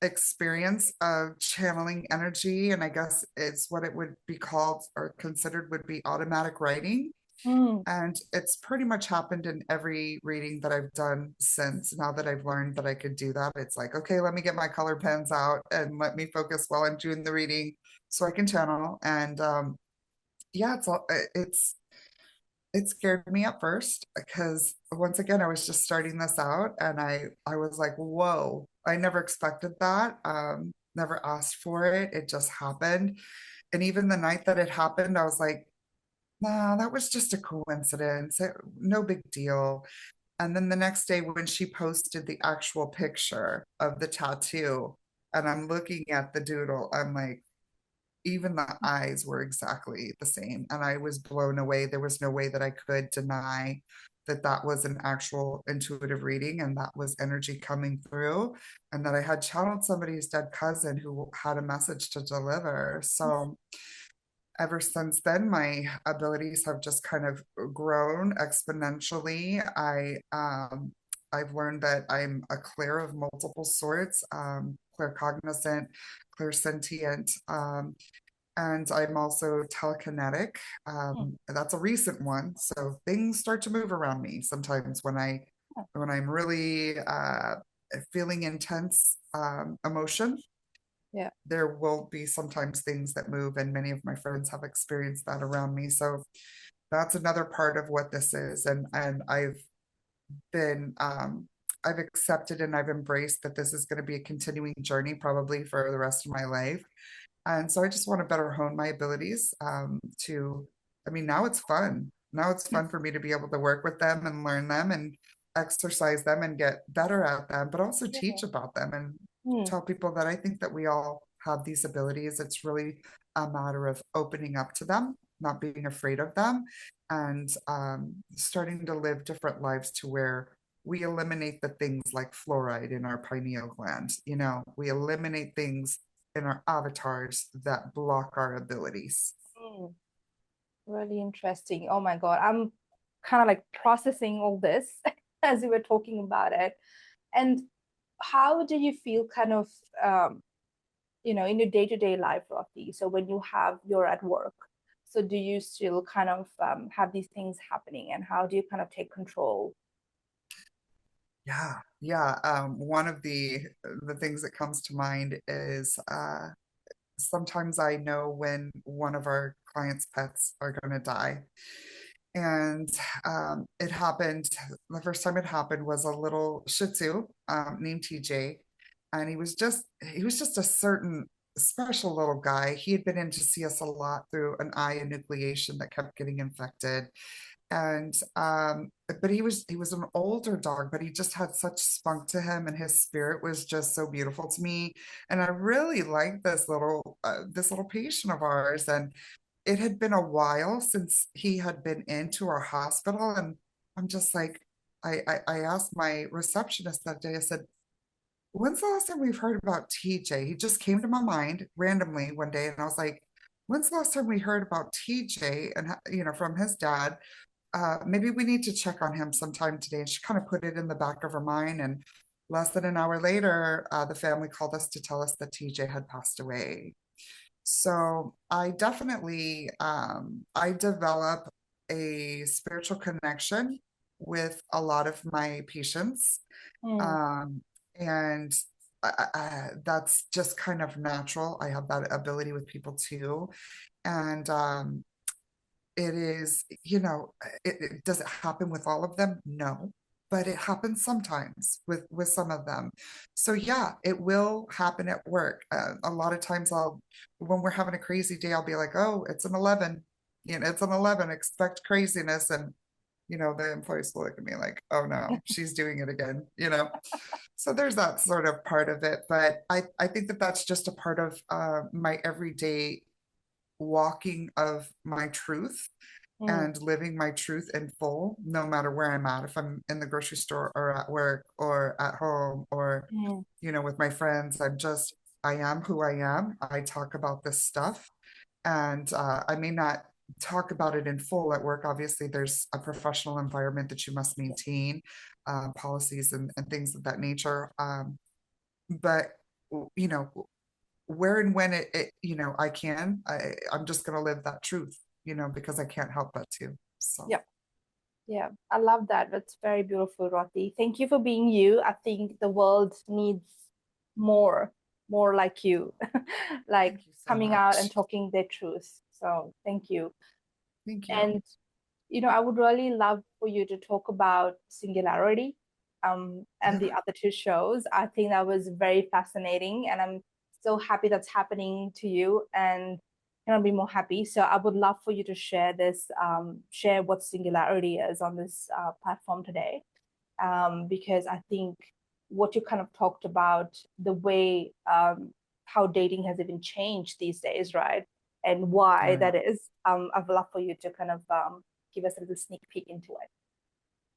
experience of channeling energy, and I guess it's what it would be called or considered would be automatic writing. Mm. And it's pretty much happened in every reading that I've done since. Now that I've learned that I could do that, it's like, okay, let me get my color pens out and let me focus while I'm doing the reading so I can channel. And yeah, it scared me at first because once again I was just starting this out and I was like, whoa, I never expected that. Never asked for it. It just happened. And even the night that it happened, I was like, no, that was just a coincidence. No big deal. And then the next day when she posted the actual picture of the tattoo and I'm looking at the doodle, I'm like, even the eyes were exactly the same. And I was blown away. There was no way that I could deny that that was an actual intuitive reading and that was energy coming through and that I had channeled somebody's dead cousin who had a message to deliver. So ever since then, my abilities have just kind of grown exponentially. I've learned that I'm a clair of multiple sorts, claircognizant, clairsentient, and I'm also telekinetic. Mm. That's a recent one. So things start to move around me sometimes when I'm really feeling intense emotion. Yeah. There will be sometimes things that move, and many of my friends have experienced that around me. So that's another part of what this is, and been I've accepted and I've embraced that this is going to be a continuing journey probably for the rest of my life. And so I just want to better hone my abilities I mean, now it's fun. Now it's fun for me to be able to work with them and learn them and exercise them and get better at them, but also Yeah. teach about them and Mm. tell people that I think that we all have these abilities. It's really a matter of opening up to them, not being afraid of them, and starting to live different lives to where we eliminate the things like fluoride in our pineal gland. You know, we eliminate things in our avatars that block our abilities. Mm. Really interesting. Oh my God. I'm kind of like processing all this as you were talking about it. And how do you feel kind of, in your day-to-day life, Rothy? So when you're at work, so do you still kind of have these things happening, and how do you kind of take control? Yeah, yeah. One of the things that comes to mind is sometimes I know when one of our clients' pets are going to die. And it happened, the first time it happened was a little Shih Tzu named TJ. And he was just a certain special little guy. He had been in to see us a lot through an eye enucleation that kept getting infected. And but he was an older dog, but he just had such spunk to him, and his spirit was just so beautiful to me. And I really liked this little patient of ours. And it had been a while since he had been into our hospital, and I'm just like, I asked my receptionist that day, I said, when's the last time we've heard about TJ? He just came to my mind randomly one day, and I was like, when's the last time we heard about TJ and from his dad? Maybe we need to check on him sometime today. And she kind of put it in the back of her mind, and less than an hour later, the family called us to tell us that TJ had passed away. So I definitely I develop a spiritual connection with a lot of my patients. Mm. Um, and that's just kind of natural. I have that ability with people too. And it is, does it happen with all of them? No, but it happens sometimes with some of them. So yeah, it will happen at work. A lot of times when we're having a crazy day, I'll be like, oh, it's an 11, it's an 11, expect craziness. And, the employees will look at me like, oh no, she's doing it again. So there's that sort of part of it. But I think that that's just a part of my everyday walking of my truth Mm. and living my truth in full, no matter where I'm at. If I'm in the grocery store or at work or at home or, Mm. with my friends, I am who I am. I talk about this stuff. And I may not talk about it in full at work. Obviously, there's a professional environment that you must maintain, policies and things of that nature. But, you know, where and when I'm just going to live that truth, because I can't help but to. So, Yeah. Yeah, I love that. That's very beautiful, Rothy. Thank you for being you. I think the world needs more, more like you, like thank you so coming out and much. talking their truth. So thank you. Thank you. And I would really love for you to talk about Singularity, and the Yeah. other two shows. I think that was very fascinating, and I'm so happy that's happening to you, and I'll be more happy. So I would love for you to share this, share what Singularity is on this platform today, because I think what you kind of talked about, the way how dating has even changed these days, right? And why Right. that is. I'd love for you to kind of give us a little sneak peek into it.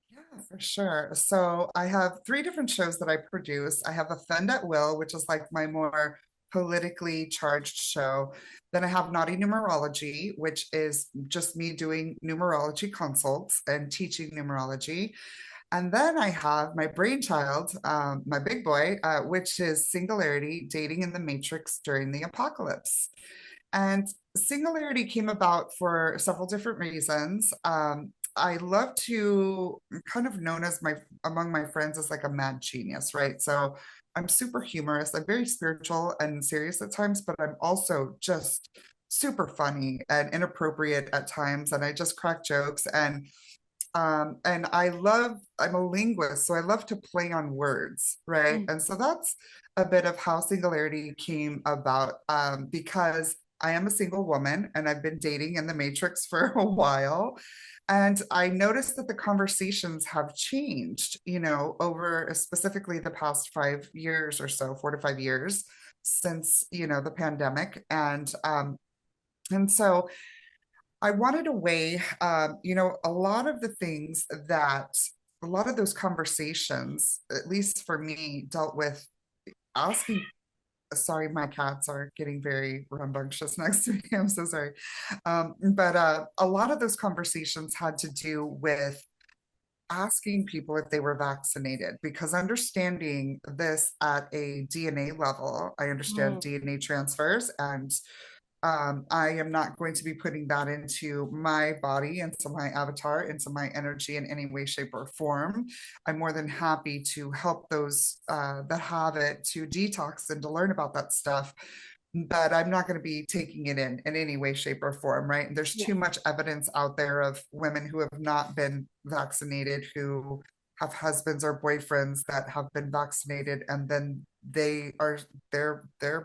Yeah, for sure. So I have three different shows that I produce. I have Offend at Will, which is like my more politically charged show. Then I have Naughty Numerology, which is just me doing numerology consults and teaching numerology. And then I have my brainchild, my big boy, which is Singularity, Dating in the Matrix During the Apocalypse. And singularity came about for several different reasons. I love to I'm kind of known as my among my friends as like a mad genius, right? So I'm super humorous. I'm very spiritual and serious at times, but I'm also just super funny and inappropriate at times, and I just crack jokes and I'm a linguist, so I love to play on words, right? Mm. And so that's a bit of how singularity came about, because I am a single woman and I've been dating in the Matrix for a while. And I noticed that the conversations have changed, over specifically the past 5 years or so, 4 to 5 years since, the pandemic. And so I wanted a way, a lot of the things that a lot of those conversations, at least for me, dealt with asking. Sorry, my cats are getting very rambunctious next to me. I'm so sorry. But a lot of those conversations had to do with asking people if they were vaccinated, because understanding this at a DNA level, I understand Mm. DNA transfers, and I am not going to be putting that into my body, into my avatar, into my energy in any way, shape, or form. I'm more than happy to help those that have it to detox and to learn about that stuff. But I'm not going to be taking it in any way, shape, or form, right? There's Yeah. too much evidence out there of women who have not been vaccinated, who have husbands or boyfriends that have been vaccinated, and then their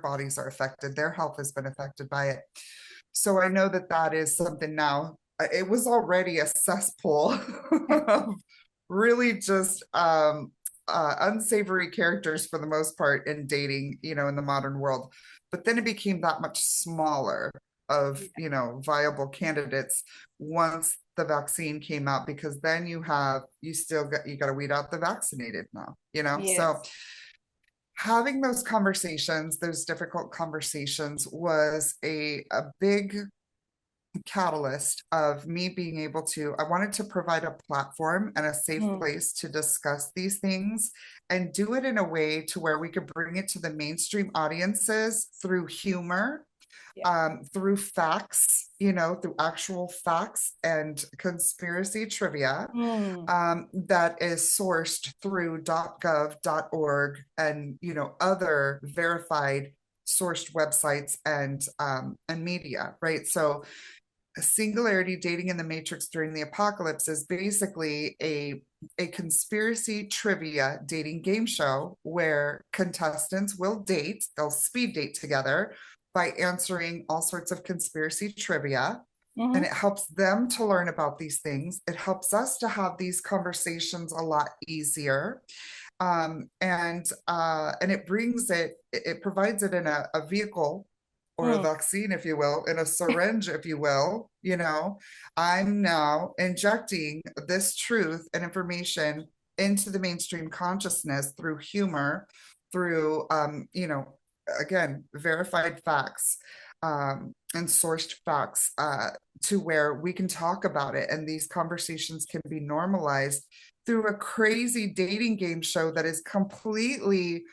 bodies are affected, their health has been affected by it. So I know that that is something now. It was already a cesspool of really just unsavory characters for the most part in dating, in the modern world. But then it became that much smaller of, viable candidates once the vaccine came out, because then you got to weed out the vaccinated now. So Yes. having those conversations, those difficult conversations, was a big catalyst of me being able to. I wanted to provide a platform and a safe Mm. place to discuss these things and do it in a way to where we could bring it to the mainstream audiences through humor, Yeah. through facts, through actual facts and conspiracy trivia, Mm. that is sourced through .gov.org and other verified sourced websites and media, right? So Singularity Dating in the Matrix During the Apocalypse is basically a conspiracy trivia dating game show where contestants will date, they'll speed date together by answering all sorts of conspiracy trivia. And Mm-hmm. it helps them to learn about these things. It helps us to have these conversations a lot easier. And it provides it in a vehicle or a Mm. vaccine, if you will, in a syringe, if you will. I'm now injecting this truth and information into the mainstream consciousness through humor, through again, verified facts, and sourced facts, to where we can talk about it and these conversations can be normalized through a crazy dating game show that is completely,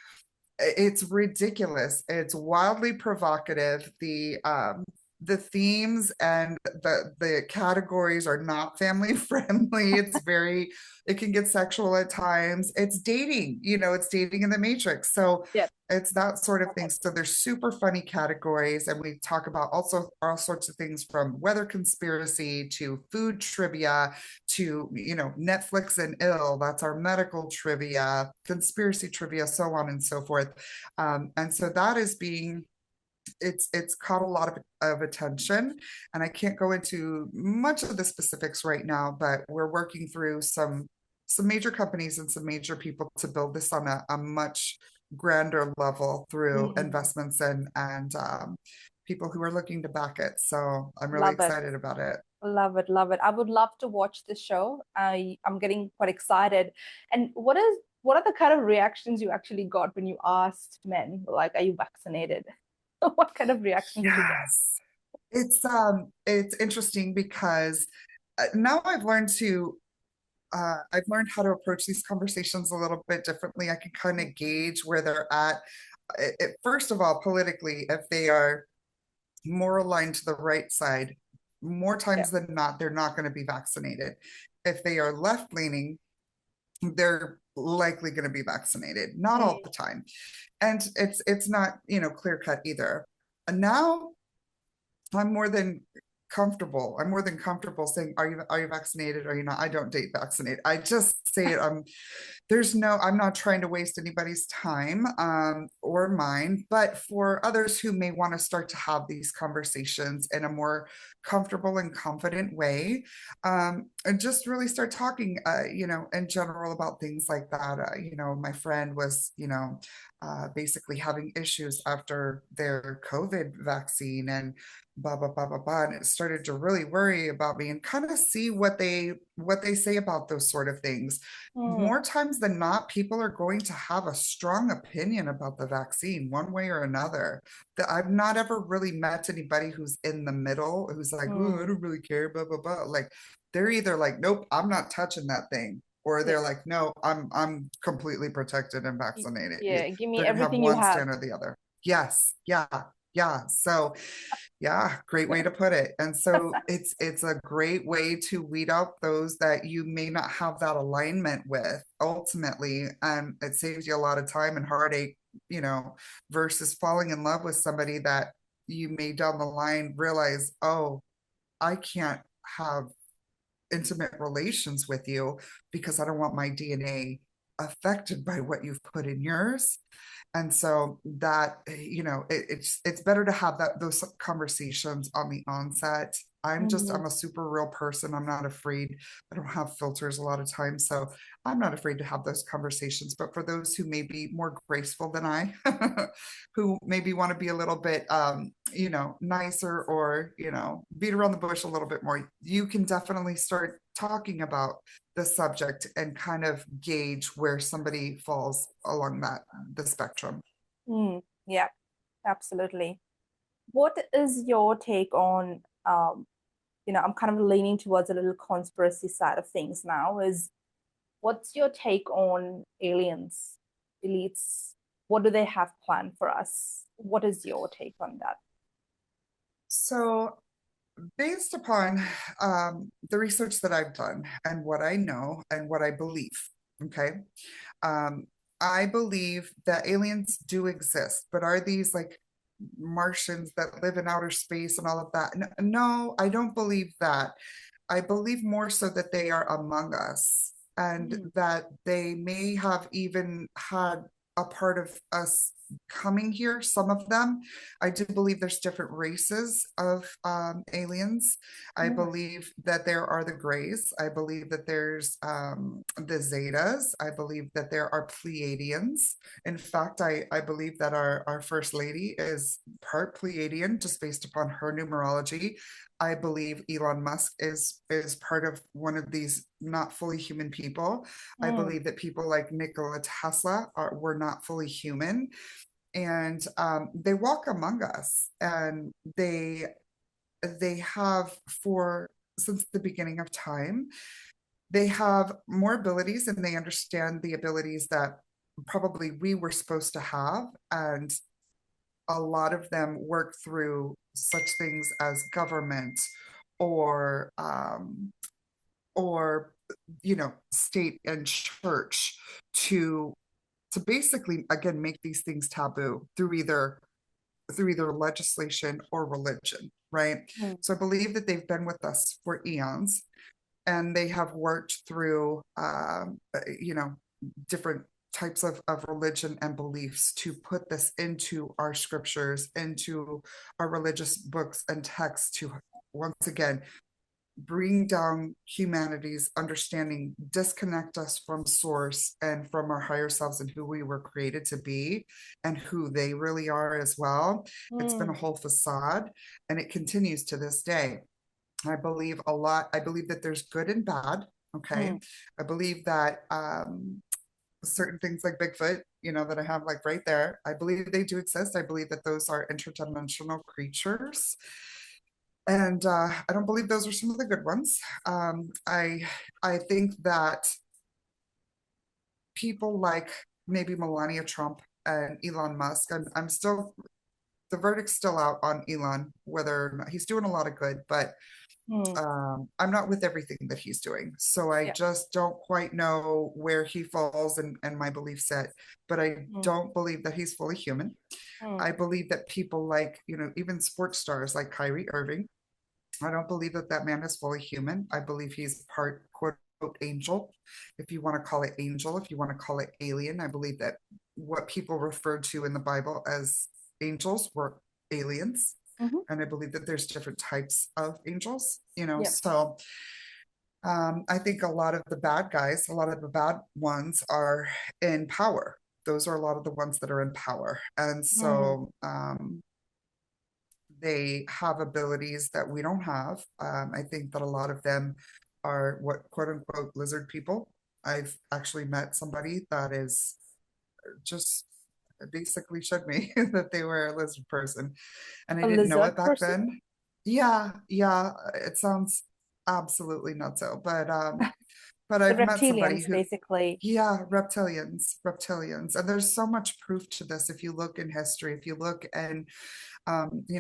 it's ridiculous. It's wildly provocative. The themes and the categories are not family friendly. It can get sexual at times. It's dating, it's dating in the Matrix. So Yeah. it's that sort of thing. So there's super funny categories, and we talk about also all sorts of things from weather conspiracy to food trivia to, Netflix and ill. That's our medical trivia, conspiracy trivia, so on and so forth. And so that is being it's caught a lot of attention, and I can't go into much of the specifics right now, but we're working through some major companies and some major people to build this on a much grander level through Mm. investments and people who are looking to back it. So I'm really Love it. excited about it. Love it. Love it. I would love to watch this show. I'm getting quite excited. And what are the kind of reactions you actually got when you asked men, like, are you vaccinated? What kind of reaction did you get? Yes. It's interesting because now I've learned how to approach these conversations a little bit differently. I can kind of gauge where they're at. First of all, politically, if they are more aligned to the right side, more Yeah. times than not, they're not going to be vaccinated. If they are left leaning, they're likely going to be vaccinated, not all the Mm, time. And it's not, clear cut either. And now I'm more than comfortable. I'm more than comfortable saying, are you vaccinated? Are you not? I don't date vaccinate. I just say it. I'm not trying to waste anybody's time or mine, but for others who may want to start to have these conversations in a more comfortable and confident way, and just really start talking, in general about things like that. My friend was, basically having issues after their COVID vaccine and blah blah blah blah blah, and it started to really worry about me and kind of see what they say about those sort of things. mm, More times than not, people are going to have a strong opinion about the vaccine one way or another. That I've not ever really met anybody who's in the middle, who's like, oh, I mm. don't really care, blah, blah, blah. Like they're either like, nope, I'm not touching that thing. Or Yeah. they're like, no, I'm completely protected and vaccinated. Yeah. Give me They're gonna have everything you one have. stand or the other. Yes, yeah, yeah. So yeah, great way to put it. And so it's a great way to weed out those that you may not have that alignment with ultimately. And it saves you a lot of time and heartache, versus falling in love with somebody that you may down the line realize, oh, I can't have intimate relations with you because I don't want my DNA affected by what you've put in yours. And so that, it's better to have those conversations on the onset. Mhm. I'm a super real person. I'm not afraid. I don't have filters a lot of times, so I'm not afraid to have those conversations. But for those who may be more graceful than I, who maybe want to be a little bit nicer, or beat around the bush a little bit more, you can definitely start talking about the subject and kind of gauge where somebody falls along the spectrum. Mm, yeah, absolutely. What is your take on, I'm kind of leaning towards a little conspiracy side of things now, is what's your take on aliens, elites? What do they have planned for us? What is your take on that? So, based upon the research that I've done and what I know and what I believe, okay, um, I believe that aliens do exist, but are these like Martians that live in outer space and all of that? No, I don't believe that. I believe more so that they are among us and Mm, that they may have even had a part of us coming here, some of them. I do believe there's different races of aliens. I mm, believe that there are the Greys. I believe that there's the Zetas. I believe that there are Pleiadians. In fact, I believe that our First Lady is part Pleiadian just based upon her numerology. I believe Elon Musk is part of one of these not fully human people. I mm, believe that people like Nikola Tesla were not fully human, and they walk among us, and they have for since the beginning of time. They have more abilities, and they understand the abilities that probably we were supposed to have, and a lot of them work through such things as government or or state and church to basically again make these things taboo through either legislation or religion, right? mm, So I believe that they've been with us for eons, and they have worked through different types of religion and beliefs to put this into our scriptures, into our religious books and texts, to once again bring down humanity's understanding, disconnect us from source and from our higher selves and who we were created to be and who they really are as well. It's been a mm, whole facade, and it continues to this day. I believe a lot. I believe that there's good and bad. Okay. mm, I believe that certain things like Bigfoot, that I have like right there, I believe they do exist. I believe that those are interdimensional creatures. And I don't believe those are some of the good ones. I think that people like maybe Melania Trump and Elon Musk, I'm still the verdict's still out on Elon, whether or not he's doing a lot of good, but Mm. I'm not with everything that he's doing. So I Yeah. just don't quite know where he falls and my belief set, but I Mm. don't believe that he's fully human. Mm. I believe that people like, even sports stars like Kyrie Irving, I don't believe that that man is fully human. I believe he's part quote unquote angel. If you want to call it angel, if you want to call it alien, I believe that what people referred to in the Bible as angels were aliens. Hmm. And I believe that there's different types of angels, Yeah. so I think a lot of the bad guys, a lot of the bad ones are in power. Those are a lot of the ones that are in power. And Mm. so they have abilities that we don't have. I think that a lot of them are what quote unquote lizard people. I've actually met somebody that is just basically showed me that they were a lizard person, and I A didn't know it lizard back person? then. Yeah, yeah, it sounds absolutely nutso, but The I've met somebody reptilians, who, basically. yeah, reptilians, and there's so much proof to this. If you look in history, if you look and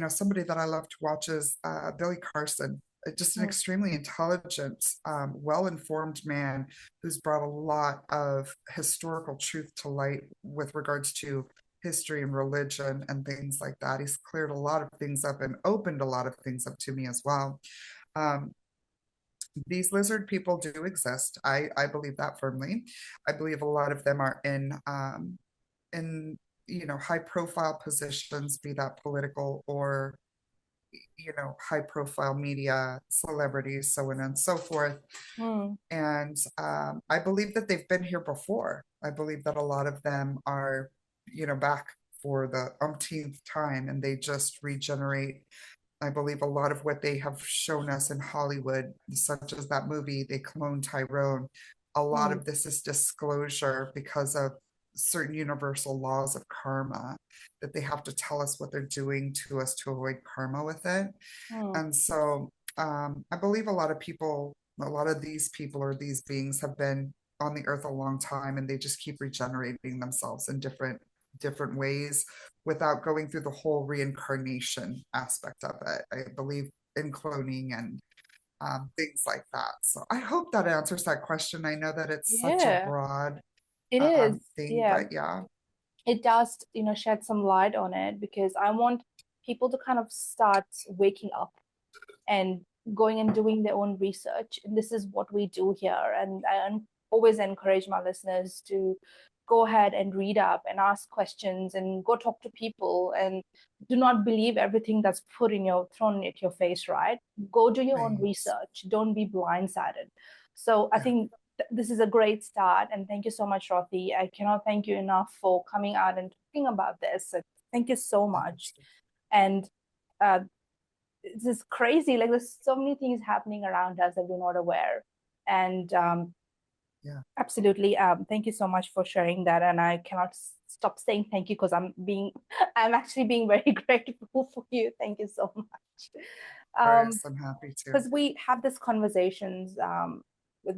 somebody that I love to watch is Billy Carson, just an Mm. extremely intelligent, well-informed man who's brought a lot of historical truth to light with regards to history and religion and things like that. He's cleared a lot of things up and opened a lot of things up to me as well. Um, these lizard people do exist. I believe that firmly. I believe a lot of them are in high profile positions, be that political or high profile media celebrities, so on and so forth. Mm. And I believe that they've been here before. I believe that a lot of them are back for the umpteenth time, and they just regenerate. I believe a lot of what they have shown us in Hollywood, such as that movie, They Clone Tyrone, a lot Mm. of this is disclosure because of certain universal laws of karma, that they have to tell us what they're doing to us to avoid karma with it. Mm. And so I believe a lot of people, a lot of these people or these beings have been on the earth a long time, and they just keep regenerating themselves in different ways without going through the whole reincarnation aspect of it. I believe in cloning and things like that. So I hope that answers that question. I know that it's such a Yeah, broad it is. thing, Yeah, but yeah, it does, shed some light on it because I want people to kind of start waking up and going and doing their own research. And this is what we do here. And I always encourage my listeners to go ahead and read up and ask questions and go talk to people, and do not believe everything that's thrown at your face, right? Go do your own right. research. Don't be blindsided. So I Yeah, think this is a great start. And thank you so much, Rothy. I cannot thank you enough for coming out and talking about this. Thank you so much. absolutely. And uh, this is crazy. Like there's so many things happening around us that we're not aware. And Yeah, absolutely, thank you so much for sharing that. And I cannot stop saying thank you because I'm actually being very grateful for you. Thank you so much. of course, I'm happy to. Because we have these conversations with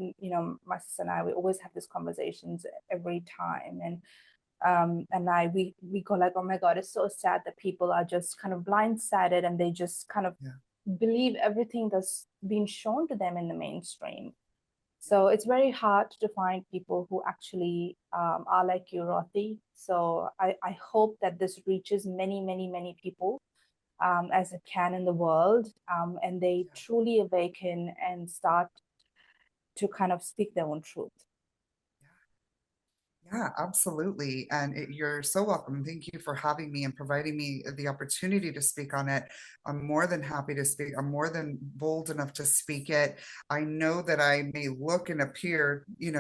my sister and I. We always have these conversations every time, and we go like, oh my god, it's so sad that people are just kind of blindsided and they just kind of Yeah. believe everything that's being shown to them in the mainstream. So it's very hard to find people who actually are like you, Rothy. So I hope that this reaches many, many, many people as it can in the world, and they truly awaken and start to kind of speak their own truth. Yeah, absolutely. And you're so welcome. Thank you for having me and providing me the opportunity to speak on it. I'm more than happy to speak. I'm more than bold enough to speak it. I know that I may look and appear, in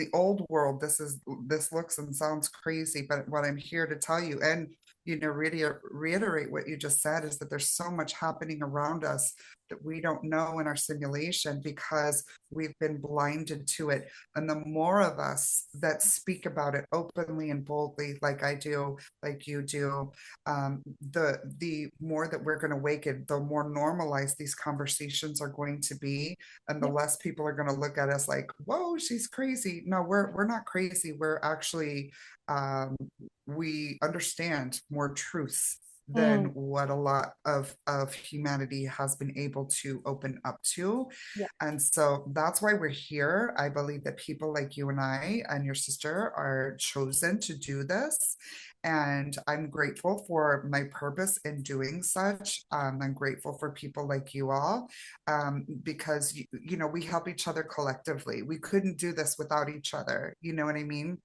the old world, this looks and sounds crazy, but what I'm here to tell you and reiterate what you just said is that there's so much happening around us that we don't know in our simulation because we've been blinded to it. And the more of us that speak about it openly and boldly, like I do, like you do, the more that we're going to awaken, the more normalized these conversations are going to be, and the Yep. less people are going to look at us like, "Whoa, she's crazy." No, we're not crazy. We're actually we understand more truths than Mm. what a lot of humanity has been able to open up to. Yeah. And so that's why we're here. I believe that people like you and I and your sister are chosen to do this. And I'm grateful for my purpose in doing such. I'm grateful for people like you all, because we help each other collectively. We couldn't do this without each other. You know what I mean?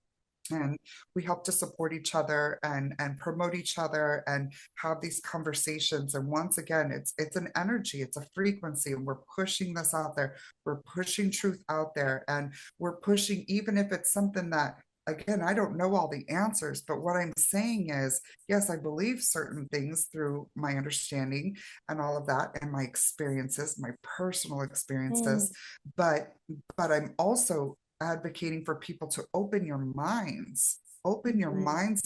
And we help to support each other and promote each other and have these conversations. And once again, it's an energy, it's a frequency, and we're pushing this out there. We're pushing truth out there, and we're pushing, even if it's something that, again, I don't know all the answers, but what I'm saying is, yes, I believe certain things through my understanding and all of that, and my experiences, my personal Mm. experiences, but I'm also advocating for people to open your Mm. minds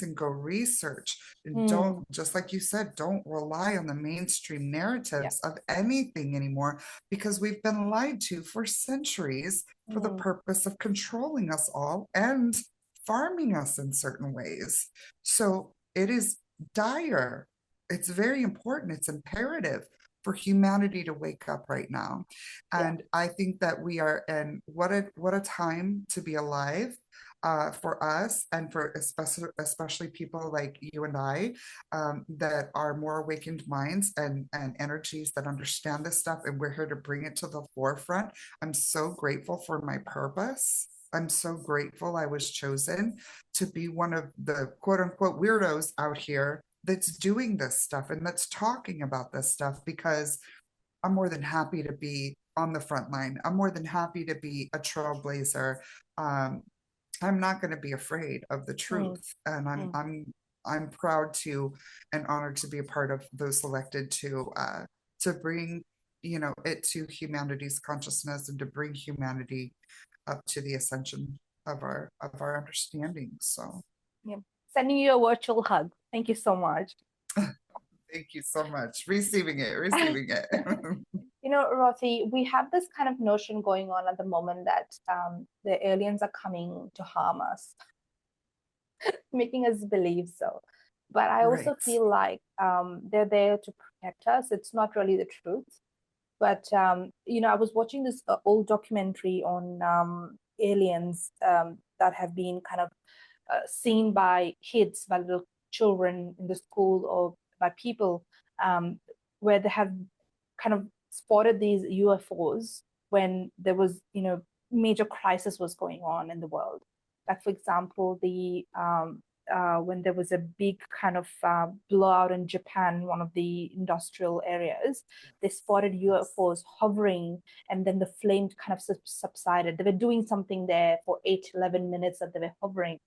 and go research, and don't, Mm. just like you said, don't rely on the mainstream Yeah. narratives of anything anymore, because we've been lied to for centuries for the Mm. purpose of controlling us all and farming us in certain ways. So it is dire. It's very important, it's imperative for humanity to wake up right now. Yeah. And I think that we are in, what a time to be alive, for us, and for especially people like you and I, that are more awakened minds and energies that understand this stuff, and we're here to bring it to the forefront. I'm so grateful for my purpose. I'm so grateful I was chosen to be one of the quote unquote weirdos out here that's doing this stuff and that's talking about this stuff, because I'm more than happy to be on the front line. I'm more than happy to be a trailblazer. Um, I'm not going to be afraid of the Mm. truth, and Mm. I'm proud to and honored to be a part of those selected to bring it to humanity's consciousness, and to bring humanity up to the ascension of our understanding. So Yeah. Sending you a virtual hug. Thank you so much. thank you so much. Receiving it. Rothy, we have this kind of notion going on at the moment that the aliens are coming to harm us, making us believe so. But I also Right. feel like they're there to protect us. It's not really the truth. But I was watching this old documentary on aliens that have been kind of seen by kids, by little children in the school, or by people, um, where they have kind of spotted these UFOs when there was, major crisis was going on in the world. Like, for example, the when there was a big kind of blowout in Japan, one of the industrial areas, they spotted Yes. UFOs hovering, and then the flame kind of subsided. They were doing something there for 8, 11 minutes that they were hovering.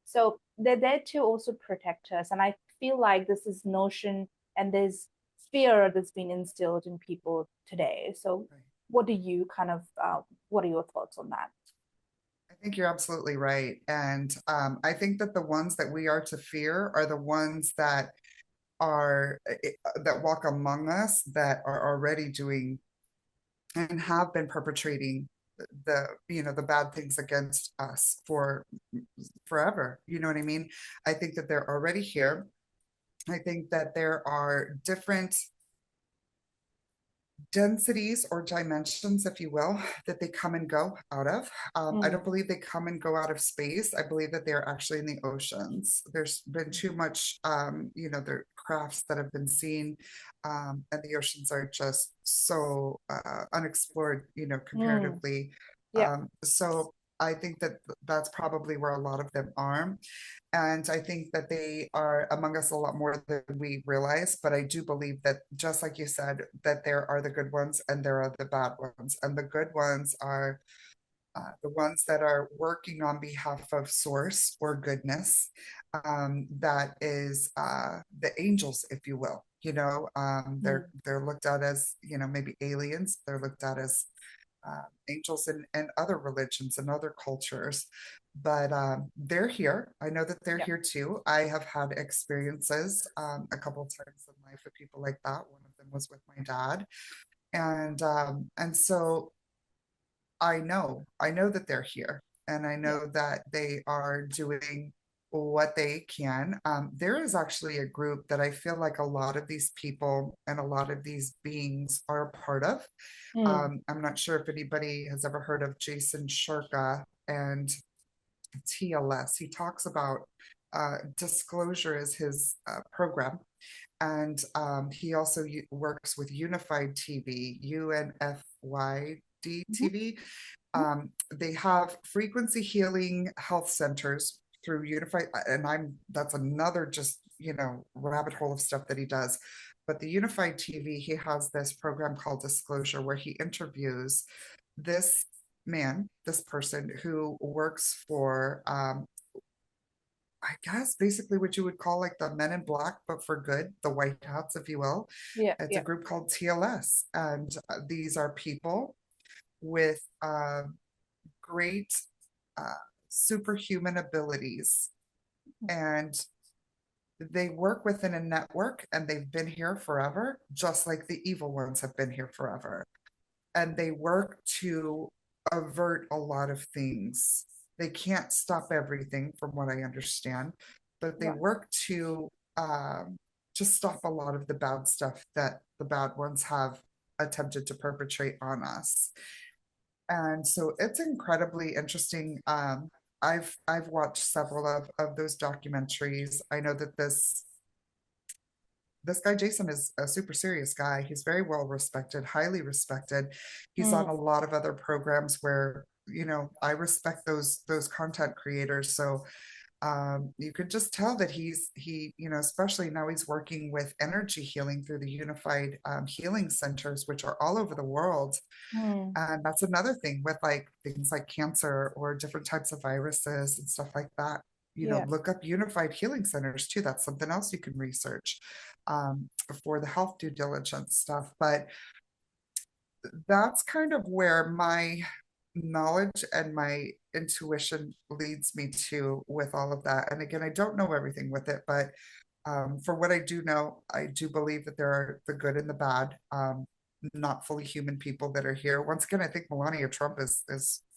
So they're there to also protect us. And I feel like this is notion and there's fear that's been instilled in people today. So Right. what do you kind of, what are your thoughts on that? I think you're absolutely right. And I think that the ones that we are to fear are the ones that walk among us, that are already doing and have been perpetrating the bad things against us for forever. You know what I mean? I think that they're already here. I think that there are different densities or dimensions, if you will, that they come and go out of. I Mm. don't believe they come and go out of space. I believe that they're actually in the oceans. There's been too much, there crafts that have been seen, and the oceans are just so unexplored, Mm. comparatively. Yeah. So I think that that's probably where a lot of them are. And I think that they are among us a lot more than we realize. But I do believe that, just like you said, that there are the good ones and there are the bad ones. And the good ones are the ones that are working on behalf of source or goodness. That is the angels, if you will. Mm. They're looked at as, maybe aliens. They're looked at as angels in other religions and other cultures, but they're here. I know that they're Yeah. here too. I have had experiences a couple of times in life with people like that. One of them was with my dad, and so I know that they're here, and I Yeah. know that they are doing. what they can. There is actually a group that I feel like a lot of these people and a lot of these beings are a part of. Mm. I'm not sure if anybody has ever heard of Jason Shirka and TLS. He talks about disclosure is his program. And he also works with Unified TV, UNFYD Mhm. TV. They have frequency healing health centers through Unified, and that's another just, rabbit hole of stuff that he does. But the Unified TV, he has this program called Disclosure where he interviews this this person who works for I guess basically what you would call like the Men in Black, but for good, the white hats, if you will. Yeah, It's a yeah. group called TLS, and these are people with great uh, superhuman abilities, and they work within a network, and they've been here forever, just like the evil ones have been here forever. And they work to avert a lot of things. They can't stop everything, from what I understand, but they Right. work um, to stop a lot of the bad stuff that the bad ones have attempted to perpetrate on us. And so it's incredibly interesting. I've watched several of those documentaries. I know that this guy Jason is a super serious guy. He's very well respected, highly respected. He's on Mm. a lot of other programs where, I respect those content creators. So you could just tell that especially now he's working with energy healing through the unified healing centers, which are all over the world. Mm. And that's another thing with like things like cancer or different types of viruses and stuff like that. Yeah. Look up unified healing centers too. That's something else you can research um, for the health due diligence stuff. But that's kind of where my knowledge and my intuition leads me to with all of that. And again, I don't know everything with it, but for what I do know, I do believe that there are the good and the bad, not fully human people that are here. Once again, I think Melania Trump is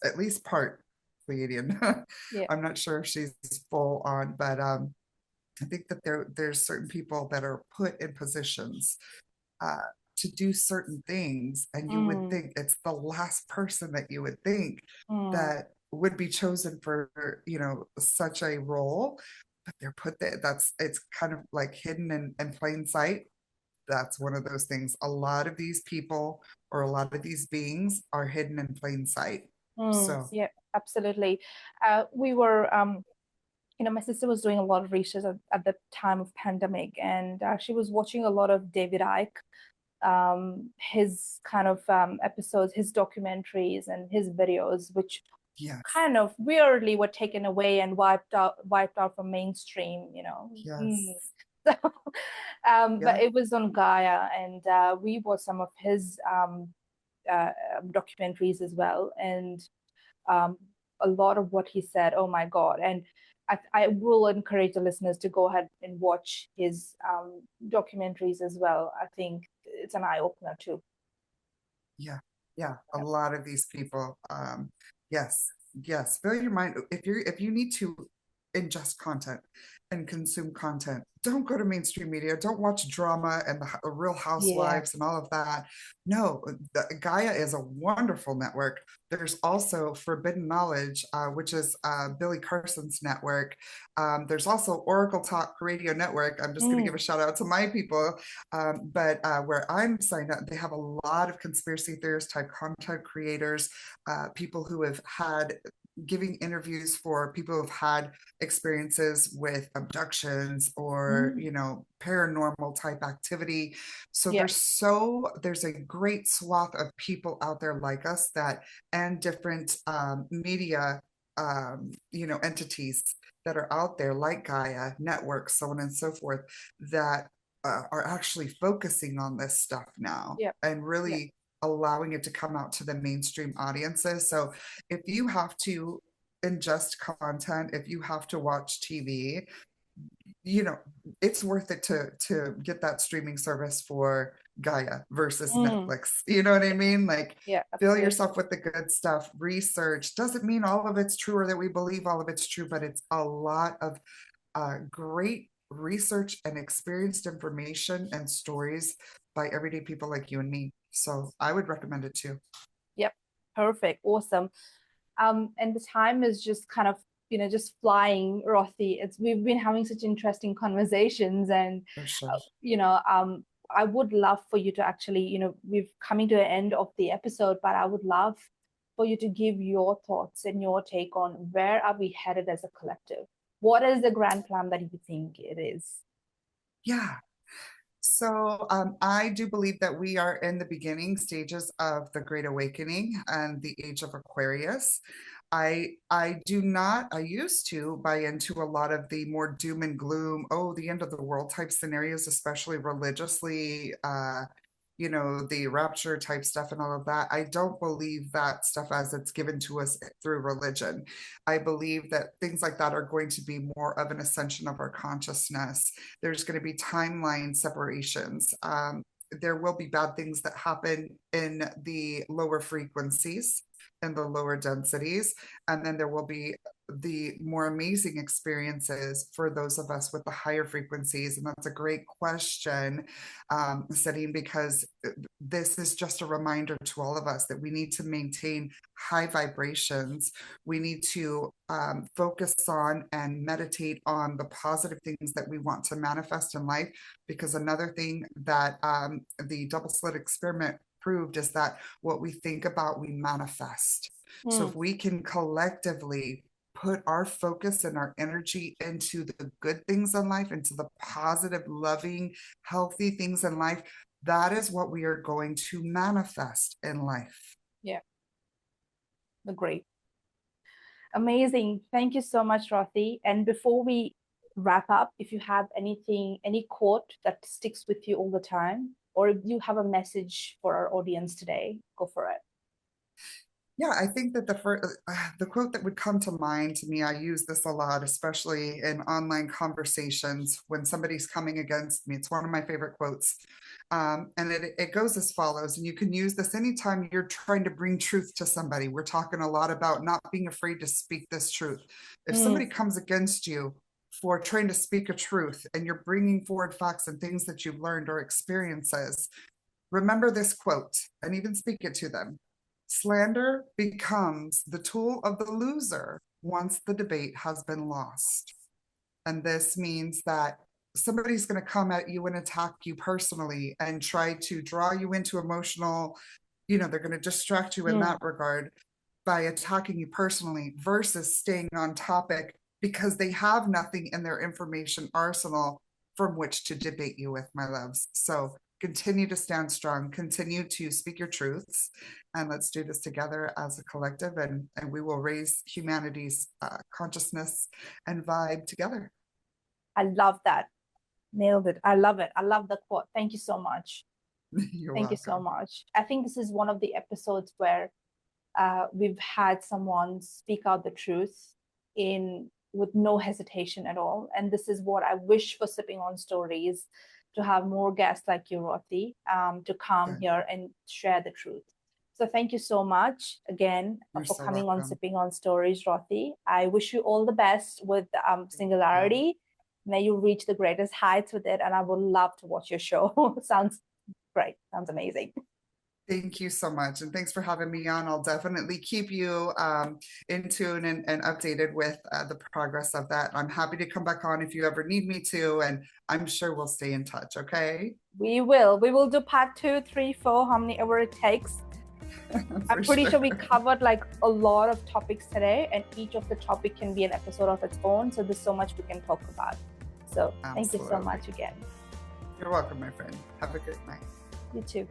at least part Pleiadian. Yeah. I'm not sure if she's full on, but I think that there's certain people that are put in positions uh, to do certain things, and you would Mm. think it's the last person that you would think Mm. that would be chosen for such a role, but they're put there. It's kind of like hidden in plain sight. That's one of those things. A lot of these people or a lot of these beings are hidden in plain sight. Mm. So Yeah, absolutely. We were, my sister was doing a lot of research at the time of pandemic, and she was watching a lot of David Icke, his kind of episodes, his documentaries, and his videos, which yes, kind of weirdly were taken away and wiped out from mainstream. Mm. yes, So, but yeah, it was on Gaia, and we watched some of his documentaries as well, and um, a lot of what he said. Oh my God! And I will encourage the listeners to go ahead and watch his documentaries as well. I think it's an eye opener too. yeah, yeah. A Yep. lot of these people, yes, yes. Fill your mind if you need to ingest content and consume content. Don't go to mainstream media. Don't watch drama and the Real Yeah. Housewives and all of that. No, Gaia is a wonderful network. There's also Forbidden Knowledge, which is Billy Carson's network. There's also Oracle Talk Radio Network. I'm just going to give Mm. a shout out to my people. But where I'm signed up, they have a lot of conspiracy theorist type content creators, people who have had giving interviews for people who've had experiences with abductions or Mm. paranormal type activity. So Yeah. there's a great swath of people out there like us that and different media entities that are out there like Gaia networks, so on and so forth, that are actually focusing on this stuff now Yeah. and Yeah. really allowing it to come out to the mainstream audiences. So if you have to ingest content, if you have to watch TV, you know, it's worth it to get that streaming service for Gaia versus Mm. Netflix. You know what I mean? Like, Yeah, fill absolutely. yourself with the good stuff. Research doesn't mean all of it's true or that we believe all of it's true, but it's a lot of great research and experienced information and stories by everyday people like you and me. So I would recommend it too. Yep. Perfect. Awesome. And the time is just kind of, just flying, Rothy. We've been having such interesting conversations, and For sure. I would love for you to actually, we've coming to the end of the episode, but I would love for you to give your thoughts and your take on where are we headed as a collective? What is the grand plan that you think it is? Yeah. So I do believe that we are in the beginning stages of the Great Awakening and the Age of Aquarius. I do not, I used to buy into a lot of the more doom and gloom, oh, the end of the world type scenarios, especially religiously, the rapture type stuff and all of that. I don't believe that stuff as it's given to us through religion. I believe that things like that are going to be more of an ascension of our consciousness. There's going to be timeline separations. There will be bad things that happen in the lower frequencies and the lower densities. And then there will be the more amazing experiences for those of us with the higher frequencies. And that's a great question, Sadine, because this is just a reminder to all of us that we need to maintain high vibrations. We need to focus on and meditate on the positive things that we want to manifest in life. Because another thing that the double slit experiment proved is that what we think about, we manifest. So if we can collectively put our focus and our energy into the good things in life, into the positive, loving, healthy things in life, that is what we are going to manifest in life. Yeah. Great. Amazing. Thank you so much, Rothy. And before we wrap up, if you have anything, any quote that sticks with you all the time, or if you have a message for our audience today, go for it. Yeah, I think that the quote that would come to mind to me, I use this a lot, especially in online conversations when somebody's coming against me. It's one of my favorite quotes. And it goes as follows, and you can use this anytime you're trying to bring truth to somebody. We're talking a lot about not being afraid to speak this truth. If somebody comes against you for trying to speak a truth and you're bringing forward facts and things that you've learned or experiences, remember this quote and even speak it to them. Slander becomes the tool of the loser once the debate has been lost. And this means that somebody's going to come at you and attack you personally and try to draw you into emotional, they're going to distract you in that regard by attacking you personally versus staying on topic because they have nothing in their information arsenal from which to debate you with, my loves. So continue to stand strong, continue to speak your truths, and let's do this together as a collective, and we will raise humanity's consciousness and vibe together. I love that. Nailed it. I love it. I love the quote. Thank you so much. Thank you so much. I think this is one of the episodes where we've had someone speak out the truth with no hesitation at all. And this is what I wish for Sipping on Stories, to have more guests like you, Rothy, to come here and share the truth. So thank you so much again for coming on Sipping on Stories, Rothy. I wish you all the best with Singularity. May you reach the greatest heights with it. And I would love to watch your show. Sounds great. Sounds amazing. Thank you so much. And thanks for having me on. I'll definitely keep you in tune and updated with the progress of that. I'm happy to come back on if you ever need me to, and I'm sure we'll stay in touch, okay? We will. We will do part 2, 3, 4, how many ever it takes. I'm pretty sure we covered like a lot of topics today, and each of the topic can be an episode of its own. So there's so much we can talk about. So Thank you so much again. You're welcome, my friend. Have a great night. You too.